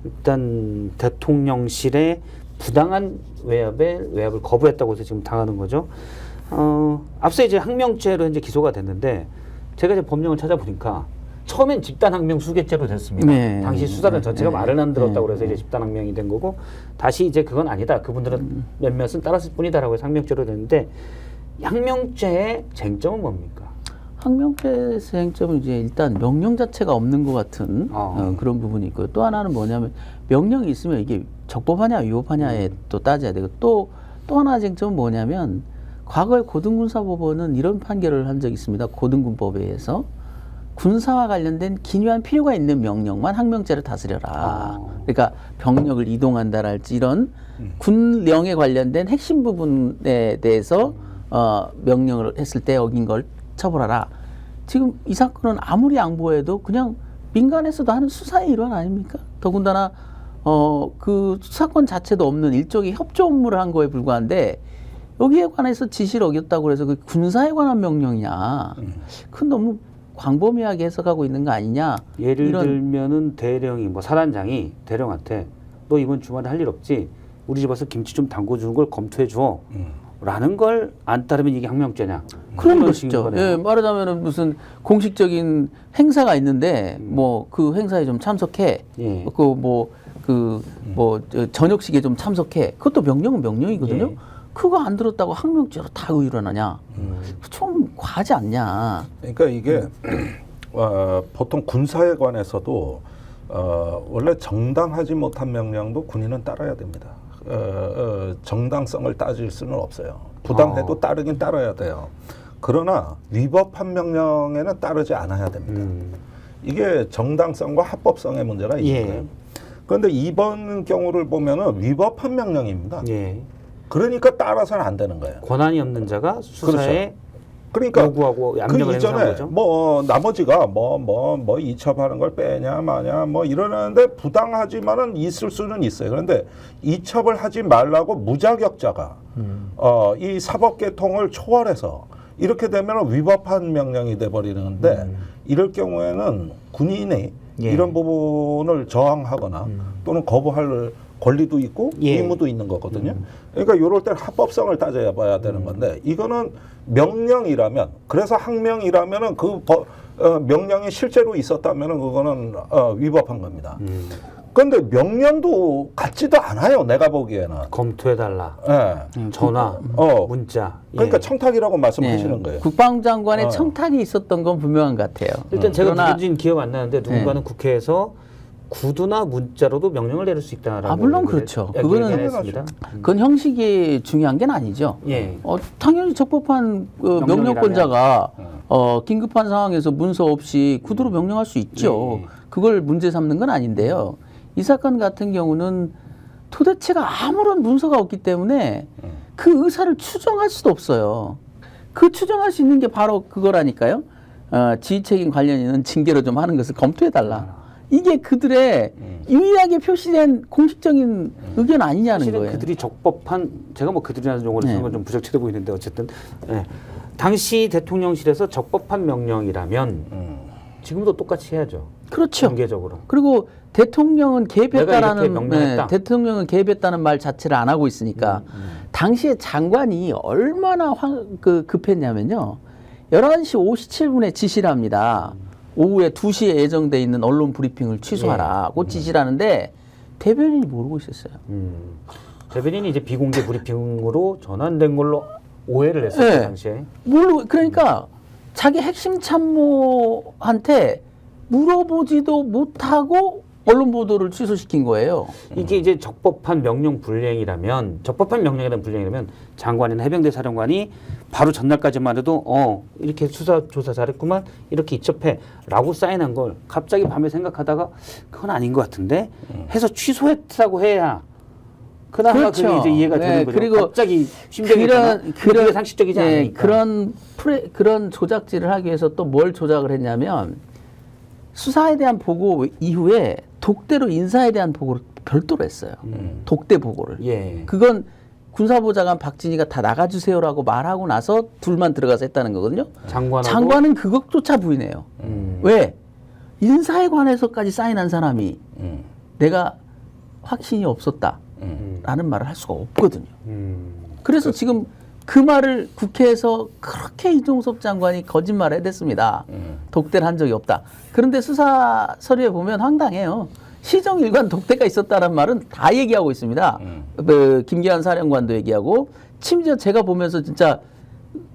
일단 대통령실의 부당한 외압을 거부했다고 해서 지금 당하는 거죠. 앞서 이제 항명죄로 현재 기소가 됐는데 제가 이제 법령을 찾아보니까 처음엔 집단항명 수괴죄로 됐습니다. 네. 당시 수사단 전체가 네. 말을 안 들었다고 네. 그래서 이제 집단항명이 된 거고 다시 이제 그건 아니다. 그분들은 몇몇은 따랐을 뿐이다라고 해서 항명죄로 됐는데 항명죄의 쟁점은 뭡니까? 항명죄에서 쟁점은 이제 일단 명령 자체가 없는 것 같은 그런 부분이 있고요. 또 하나는 뭐냐면 명령이 있으면 이게 적법하냐 위법하냐에 또 따져야 되고 또 하나 쟁점은 뭐냐면 과거에 고등군사법원은 이런 판결을 한 적이 있습니다. 고등군법에 의해서 군사와 관련된 기묘한 필요가 있는 명령만 항명죄를 다스려라. 그러니까 병력을 이동한다랄지 이런 군령에 관련된 핵심 부분에 대해서 명령을 했을 때 어긴 걸 처벌하라. 지금 이 사건은 아무리 양보해도 그냥 민간에서도 하는 수사의 일환 아닙니까? 더군다나 그 수사권 자체도 없는 일종의 협조 업무를 한 거에 불과한데 여기에 관해서 지시를 어겼다고 해서 그 군사에 관한 명령이냐? 그건 너무 광범위하게 해석하고 있는 거 아니냐? 예를 이런 들면은 대령이 뭐 사단장이 대령한테 너 이번 주말에 할 일 없지? 우리 집 와서 김치 좀 담궈주는 걸 검토해 줘. 라는 걸 안 따르면 이게 항명죄냐? 그런 식인 것이죠. 거네요. 예, 말하자면은 무슨 공식적인 행사가 있는데 뭐 그 행사에 좀 참석해. 예. 저녁식에 좀 참석해. 그것도 명령은 명령이거든요. 예. 그거 안 들었다고 항명죄로 다 의율하느냐? 좀 과하지 않냐? 그러니까 이게 보통 군사에 관해서도 원래 정당하지 못한 명령도 군인은 따라야 됩니다. 정당성을 따질 수는 없어요. 부당해도 따르긴 따라야 돼요. 그러나 위법한 명령에는 따르지 않아야 됩니다. 이게 정당성과 합법성의 문제가 있는 예. 거예요. 그런데 이번 경우를 보면은 위법한 명령입니다. 예. 그러니까 따라서는 안 되는 거예요. 권한이 없는 자가 수사에 그러니까 요구하고 그 압력을 행사한 이전에 거죠. 뭐 나머지가 뭐 이첩하는 걸 빼냐 마냐 뭐 이러는데 부당하지만은 있을 수는 있어요. 그런데 이첩을 하지 말라고 무자격자가 이 사법계통을 초월해서 이렇게 되면 위법한 명령이 돼 버리는데 이럴 경우에는 군인이 예. 이런 부분을 저항하거나 또는 거부할 권리도 있고 예. 의무도 있는 거거든요. 그러니까 이럴 때는 합법성을 따져봐야 되는 건데 이거는 명령이라면 그래서 항명이라면은 그 명령이 실제로 있었다면은 그거는 위법한 겁니다. 그런데 명령도 같지도 않아요. 내가 보기에는. 검토해달라. 예. 전화, 문자. 예. 그러니까 청탁이라고 말씀하시는 네. 거예요. 국방장관의 청탁이 있었던 건 분명한 것 같아요. 일단 제가 그러나 누군지는 기억 안 나는데 누군가는 국회에서 구두나 문자로도 명령을 내릴 수 있다라고. 물론 그렇죠. 그거는 했습니다. 그건 형식이 중요한 게 아니죠. 예. 당연히 적법한 명령권자가 긴급한 상황에서 문서 없이 구두로 명령할 수 있죠. 예. 그걸 문제 삼는 건 아닌데요. 이 사건 같은 경우는 도대체가 아무런 문서가 없기 때문에 그 의사를 추정할 수도 없어요. 그 추정할 수 있는 게 바로 그거라니까요. 지휘책임 관련 있는 징계로 좀 하는 것을 검토해달라. 이게 그들의 유일하게 표시된 공식적인 의견 아니냐는 사실은 거예요. 그들이 적법한 제가 뭐 그들이라는 용어를 쓰는 건 좀 부적절해 보이는데 어쨌든 당시 대통령실에서 적법한 명령이라면 지금도 똑같이 해야죠. 그렇죠. 공개적으로. 그리고 대통령은 내가 이렇게 개입했다라는 명령했다. 대통령은 개입했다는 말 자체를 안 하고 있으니까 당시에 장관이 얼마나 급했냐면요. 11시 57분에 지시를 합니다. 오후에 2시에 예정돼 있는 언론 브리핑을 취소하라고 지시를 하는데 대변인이 모르고 있었어요. 대변인이 이제 비공개 브리핑으로 전환된 걸로 오해를 했었죠. 네. 당시에. 모르고 그러니까 자기 핵심 참모한테 물어보지도 못하고 언론 보도를 취소시킨 거예요. 이게 이제 적법한 명령 불이행이라면 장관이나 해병대 사령관이 바로 전날까지만 해도 이렇게 수사 조사 잘했구만 이렇게 입첩해라고 사인한 걸 갑자기 밤에 생각하다가 그건 아닌 것 같은데 해서 취소했다고 해야 그나마 그렇죠. 그게 이제 이해가 네, 되는 거죠. 그리고 갑자기 심정이 그런 상식적이지 예, 않으니까. 그런 조작질을 하기 위해서 또 뭘 조작을 했냐면 수사에 대한 보고 이후에 독대로 인사에 대한 보고를 별도로 했어요. 독대 보고를. 예. 그건 군사보좌관 박진희가 다 나가주세요라고 말하고 나서 둘만 들어가서 했다는 거거든요. 장관은 그것조차 부인해요. 왜? 인사에 관해서까지 사인한 사람이 내가 확신이 없었다라는 말을 할 수가 없거든요. 그래서 지금 그 말을 국회에서 그렇게 이종섭 장관이 거짓말을 해댔습니다. 독대를 한 적이 없다. 그런데 수사 서류에 보면 황당해요. 시정일관 독대가 있었다는 말은 다 얘기하고 있습니다. 그 김기환 사령관도 얘기하고 심지어 제가 보면서 진짜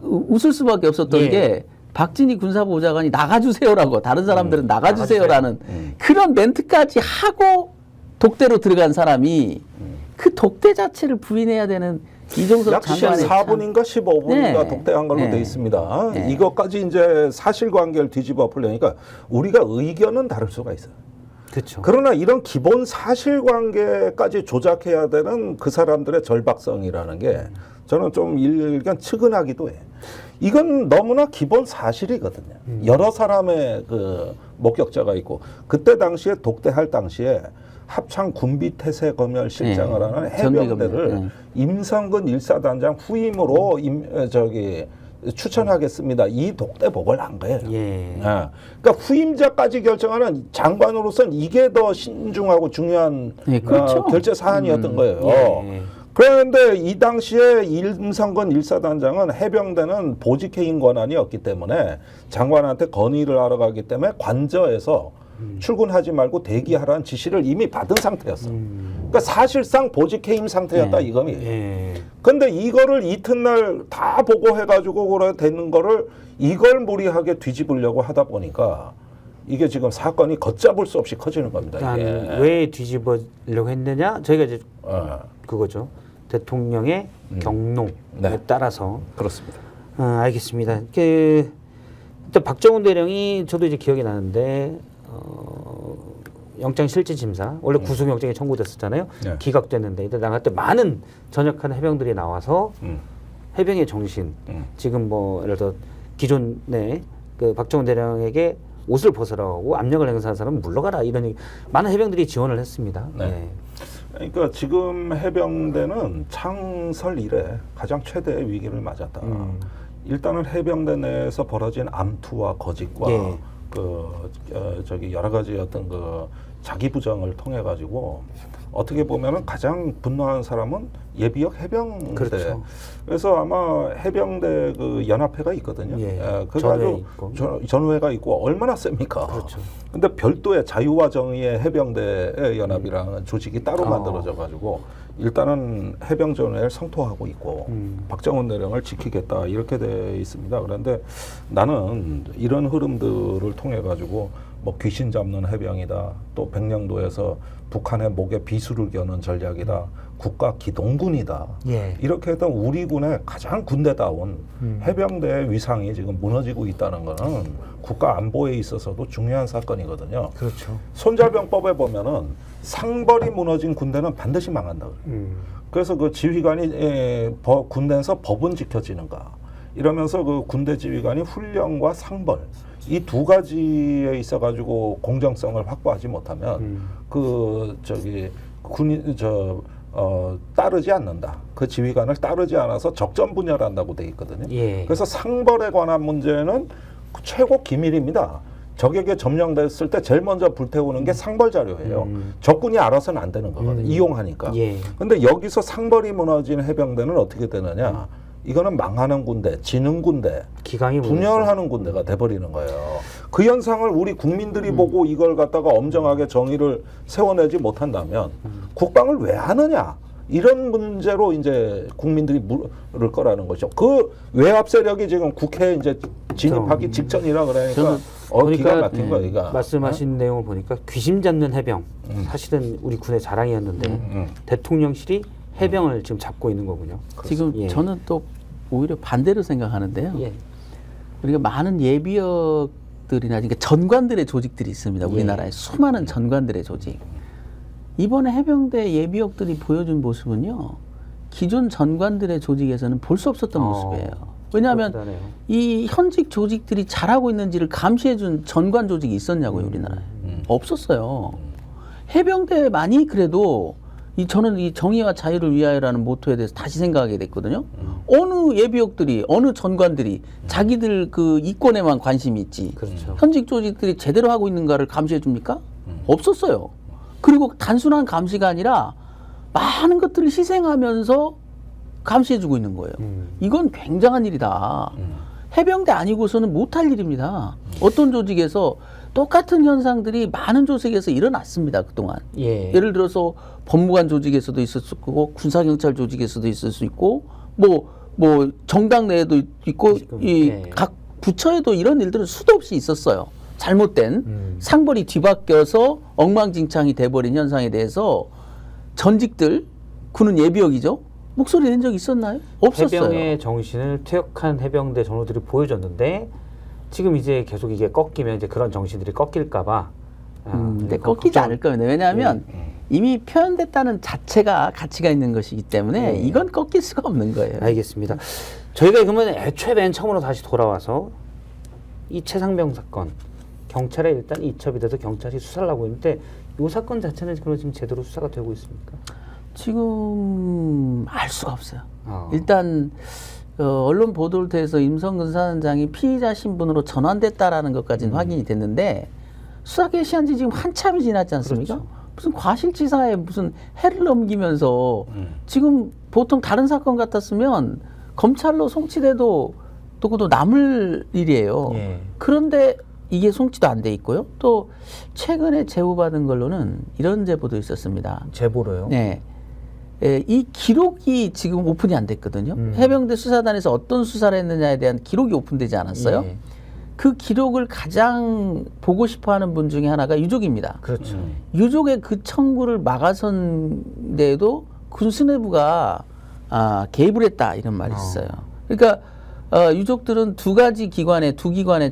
웃을 수밖에 없었던 게 박진희 군사보좌관이 나가주세요라고 다른 사람들은 나가주세요라는 그런 멘트까지 하고 독대로 들어간 사람이 그 독대 자체를 부인해야 되는 이종섭 약 장관의 14분인가 15분인가 네. 독대한 걸로 네. 돼 있습니다. 네. 이것까지 이제 사실관계를 뒤집어 풀려니까 우리가 의견은 다를 수가 있어요. 그렇죠. 그러나 이런 기본 사실관계까지 조작해야 되는 그 사람들의 절박성이라는 게 저는 좀 일견 측은하기도 해요. 이건 너무나 기본 사실이거든요. 여러 사람의 그 목격자가 있고 그때 당시에 독대할 당시에 합창 군비태세검열실장을 네. 하는 해병대를 네. 임성근 일사단장 후임으로 추천하겠습니다. 이 독대 보고를 한 거예요. 예. 그러니까 후임자까지 결정하는 장관으로서는 이게 더 신중하고 중요한 그렇죠. 결재 사안이었던 거예요. 예. 그런데 이 당시에 임성근 일사단장은 해병대는 보직해임 권한이었기 때문에 장관한테 건의를 하러 가기 때문에 관저에서 출근하지 말고 대기하라는 지시를 이미 받은 상태였어. 그러니까 사실상 보직해임 상태였다 이거니. 예. 근데 이거를 이튿날 다 보고해가지고 그래 되는 거를 이걸 무리하게 뒤집으려고 하다 보니까 이게 지금 사건이 걷잡을 수 없이 커지는 겁니다. 그러니까 왜 뒤집으려고 했느냐? 저희가 이제 그거죠. 대통령의 경로에 네. 따라서 그렇습니다. 알겠습니다. 일단 박정훈 대령이 저도 이제 기억이 나는데 영장 실질 심사 원래 구속영장이 청구됐었잖아요. 네. 기각됐는데 이때 나갈 때 많은 전역한 해병들이 나와서 해병의 정신 지금 뭐 예를 들어 기존에 그 박정훈 대령에게 옷을 벗으라고 압력을 행사한 사람은 물러가라 이런 얘기 많은 해병들이 지원을 했습니다. 네. 네. 그러니까 지금 해병대는 창설 이래 가장 최대의 위기를 맞았다. 일단은 해병대 내에서 벌어진 암투와 거짓과 예. 여러 가지 어떤 그 자기 부정을 통해 가지고 어떻게 보면은 가장 분노한 사람은 예비역 해병대. 그렇죠. 그래서 아마 해병대 그 연합회가 있거든요. 예. 그게 전회 아주 있고. 전회가 있고 얼마나 셉니까? 그렇죠. 근데 별도의 자유와 정의의 해병대 연합이라는 조직이 따로 만들어져 가지고 일단은 해병전회를 성토하고 있고 박정훈 대령을 지키겠다 이렇게 돼 있습니다. 그런데 나는 이런 흐름들을 통해 가지고 뭐 귀신 잡는 해병이다. 또 백령도에서 북한의 목에 비수를 겨눈 전략이다. 국가 기동군이다. 예. 이렇게 했던 우리 군의 가장 군대다운 해병대의 위상이 지금 무너지고 있다는 거는 국가 안보에 있어서도 중요한 사건이거든요. 그렇죠. 손자병법에 보면은 상벌이 무너진 군대는 반드시 망한다 그래요. 그래서 그 지휘관이 군대에서 법은 지켜지는가 이러면서 그 군대 지휘관이 훈련과 상벌 이 두 가지에 있어가지고 공정성을 확보하지 못하면 따르지 않는다. 그 지휘관을 따르지 않아서 적전 분열한다고 돼 있거든요. 예. 그래서 상벌에 관한 문제는 최고 기밀입니다. 적에게 점령됐을 때 제일 먼저 불태우는 게 상벌 자료예요. 적군이 알아서는 안 되는 거거든요. 이용하니까. 예. 근데 여기서 상벌이 무너진 해병대는 어떻게 되느냐? 이거는 망하는 군대, 지는 군대, 기강이 분열하는 군대가 돼버리는 거예요. 그 현상을 우리 국민들이 보고 이걸 갖다가 엄정하게 정의를 세워내지 못한다면 국방을 왜 하느냐? 이런 문제로 이제 국민들이 물을 거라는 거죠. 그 외압 세력이 지금 국회에 이제 진입하기 직전이라 그러니까 기가 막힌 거야, 이거. 말씀하신 내용을 보니까 귀심 잡는 해병 사실은 우리 군의 자랑이었는데 대통령실이 해병을 지금 잡고 있는 거군요. 지금 예. 저는 또 오히려 반대로 생각하는데요. 예. 우리가 많은 예비역들이나 그러니까 전관들의 조직들이 있습니다. 우리나라에 수많은 전관들의 조직. 이번에 해병대 예비역들이 보여준 모습은요. 기존 전관들의 조직에서는 볼 수 없었던 모습이에요. 왜냐하면 그렇다네요. 이 현직 조직들이 잘하고 있는지를 감시해준 전관 조직이 있었냐고요, 우리나라에. 없었어요. 해병대만이 그래도 저는 이 정의와 자유를 위하여라는 모토에 대해서 다시 생각하게 됐거든요. 어느 예비역들이, 어느 전관들이 자기들 그 이권에만 관심이 있지. 그렇죠. 현직 조직들이 제대로 하고 있는가를 감시해 줍니까? 없었어요. 그리고 단순한 감시가 아니라 많은 것들을 희생하면서 감시해주고 있는 거예요. 이건 굉장한 일이다. 해병대 아니고서는 못할 일입니다. 어떤 조직에서 똑같은 현상들이 많은 조직에서 일어났습니다. 그동안. 예. 예를 들어서 법무관 조직에서도 있었을 거고 군사경찰 조직에서도 있을 수 있고 뭐 정당 내에도 있고 이 각 부처에도 이런 일들은 수도 없이 있었어요. 잘못된 상벌이 뒤바뀌어서 엉망진창이 돼버린 현상에 대해서 전직들 군은 예비역이죠. 목소리 낸 적 있었나요? 없었어요. 해병의 정신을 퇴역한 해병대 전우들이 보여줬는데 지금 이제 계속 이게 꺾이면 이제 그런 정신들이 꺾일까봐. 근데 꺾이지 않을 겁니다. 왜냐하면 이미 표현됐다는 자체가 가치가 있는 것이기 때문에 이건 꺾일 수가 없는 거예요. 알겠습니다. 저희가 그러면 애초에 맨 처음으로 다시 돌아와서 이 최상병 사건 경찰에 일단 이첩이 돼서 경찰이 수사를 하고 있는데 이 사건 자체는 그럼 지금 제대로 수사가 되고 있습니까? 지금 알 수가 없어요. 일단 언론 보도를 통해서 임성근 사단장이 피의자 신분으로 전환됐다라는 것까지는 확인이 됐는데 수사 개시한 지 지금 한참이 지났지 않습니까? 그렇죠. 무슨 과실치사에 무슨 해를 넘기면서 지금 보통 다른 사건 같았으면 검찰로 송치돼도 그것도 남을 일이에요. 예. 그런데 이게 송치도 안 돼 있고요. 또 최근에 제보받은 걸로는 이런 제보도 있었습니다. 제보로요? 네. 이 기록이 지금 오픈이 안 됐거든요. 해병대 수사단에서 어떤 수사를 했느냐에 대한 기록이 오픈되지 않았어요. 예. 그 기록을 가장 보고 싶어하는 분 중에 하나가 유족입니다. 그렇죠. 유족의 그 청구를 막아선 데에도 군 수뇌부가 개입을 했다 이런 말이 있어요. 그러니까 유족들은 두 기관에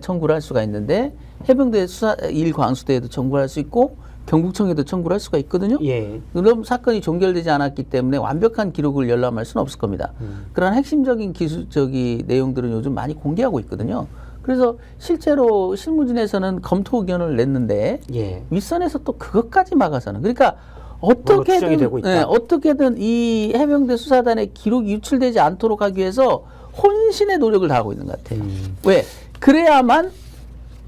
청구를 할 수가 있는데 해병대 수사 1광수대에도 청구를 할 수 있고 경북청에도 청구를 할 수가 있거든요. 예. 그럼 사건이 종결되지 않았기 때문에 완벽한 기록을 열람할 수는 없을 겁니다. 그런 핵심적인 기술적인 내용들은 요즘 많이 공개하고 있거든요. 그래서 실제로 실무진에서는 검토 의견을 냈는데 예. 윗선에서 또 그것까지 막아서는 그러니까 추정이 되고 있다. 어떻게든 이 해병대 수사단의 기록이 유출되지 않도록 하기 위해서 혼신의 노력을 다하고 있는 것 같아요. 왜? 그래야만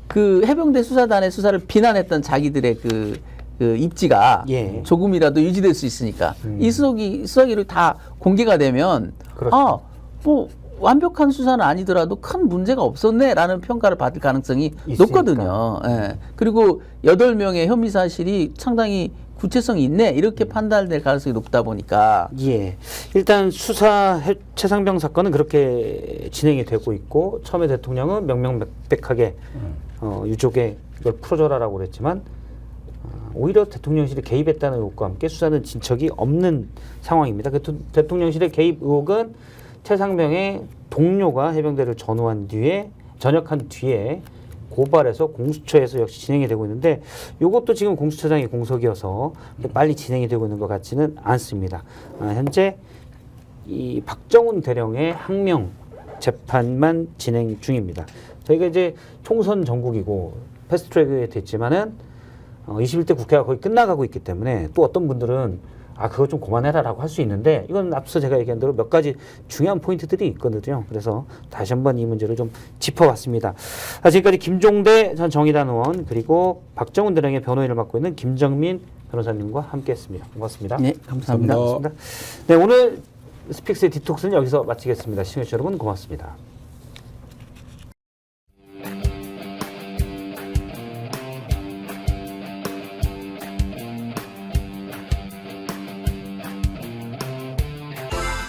그 해병대 수사단의 수사를 비난했던 자기들의 그 입지가 예. 조금이라도 유지될 수 있으니까 이 수사기록이 다 공개가 되면 그렇죠. 뭐 완벽한 수사는 아니더라도 큰 문제가 없었네라는 평가를 받을 가능성이 있으니까. 높거든요. 예. 그리고 8명의 혐의 사실이 상당히 구체성이 있네 이렇게 판단될 가능성이 높다 보니까 예. 일단 수사 최상병 사건은 그렇게 진행이 되고 있고 처음에 대통령은 명명백백하게 유족에 이걸 풀어줘라라고 그랬지만 오히려 대통령실이 개입했다는 의혹과 함께 수사는 진척이 없는 상황입니다. 그 대통령실의 개입 의혹은 최상병의 동료가 해병대를 전역한 뒤에 고발해서 공수처에서 역시 진행이 되고 있는데 이것도 지금 공수처장이 공석이어서 빨리 진행이 되고 있는 것 같지는 않습니다. 현재 이 박정훈 대령의 항명 재판만 진행 중입니다. 저희가 이제 총선 전국이고 패스트트랙에 됐지만은 21대 국회가 거의 끝나가고 있기 때문에 또 어떤 분들은 그거 좀 그만해라라고 할 수 있는데 이건 앞서 제가 얘기한 대로 몇 가지 중요한 포인트들이 있거든요. 그래서 다시 한번 이 문제를 좀 짚어봤습니다. 지금까지 김종대 전 정의당 의원 그리고 박정훈 대령의 변호인을 맡고 있는 김정민 변호사님과 함께했습니다. 고맙습니다. 네, 감사합니다. 고맙습니다. 네, 오늘 스픽스의 디톡스는 여기서 마치겠습니다. 시청해주신 여러분 고맙습니다.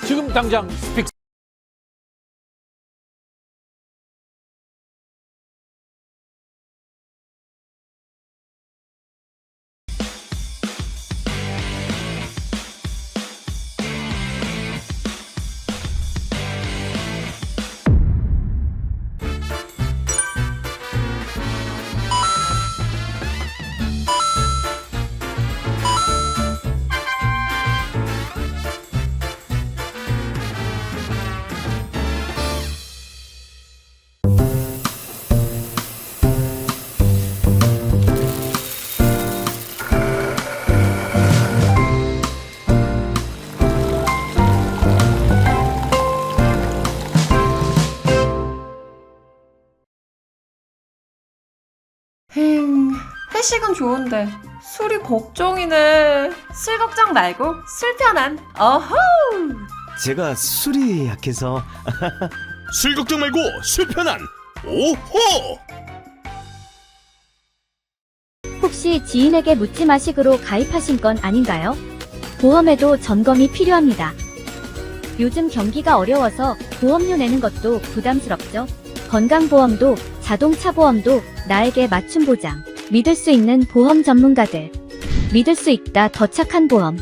지금 당장 스픽스 회식은 좋은데 술이 걱정이네. 술 걱정 말고 술 편한. 어허. 제가 술이 약해서. 술 걱정 말고 술 편한. 오호! 혹시 지인에게 묻지 마식으로 가입하신 건 아닌가요? 보험에도 점검이 필요합니다. 요즘 경기가 어려워서 보험료 내는 것도 부담스럽죠? 건강보험도 자동차 보험도 나에게 맞춤 보장. 믿을 수 있는 보험 전문가들. 믿을 수 있다 더 착한 보험.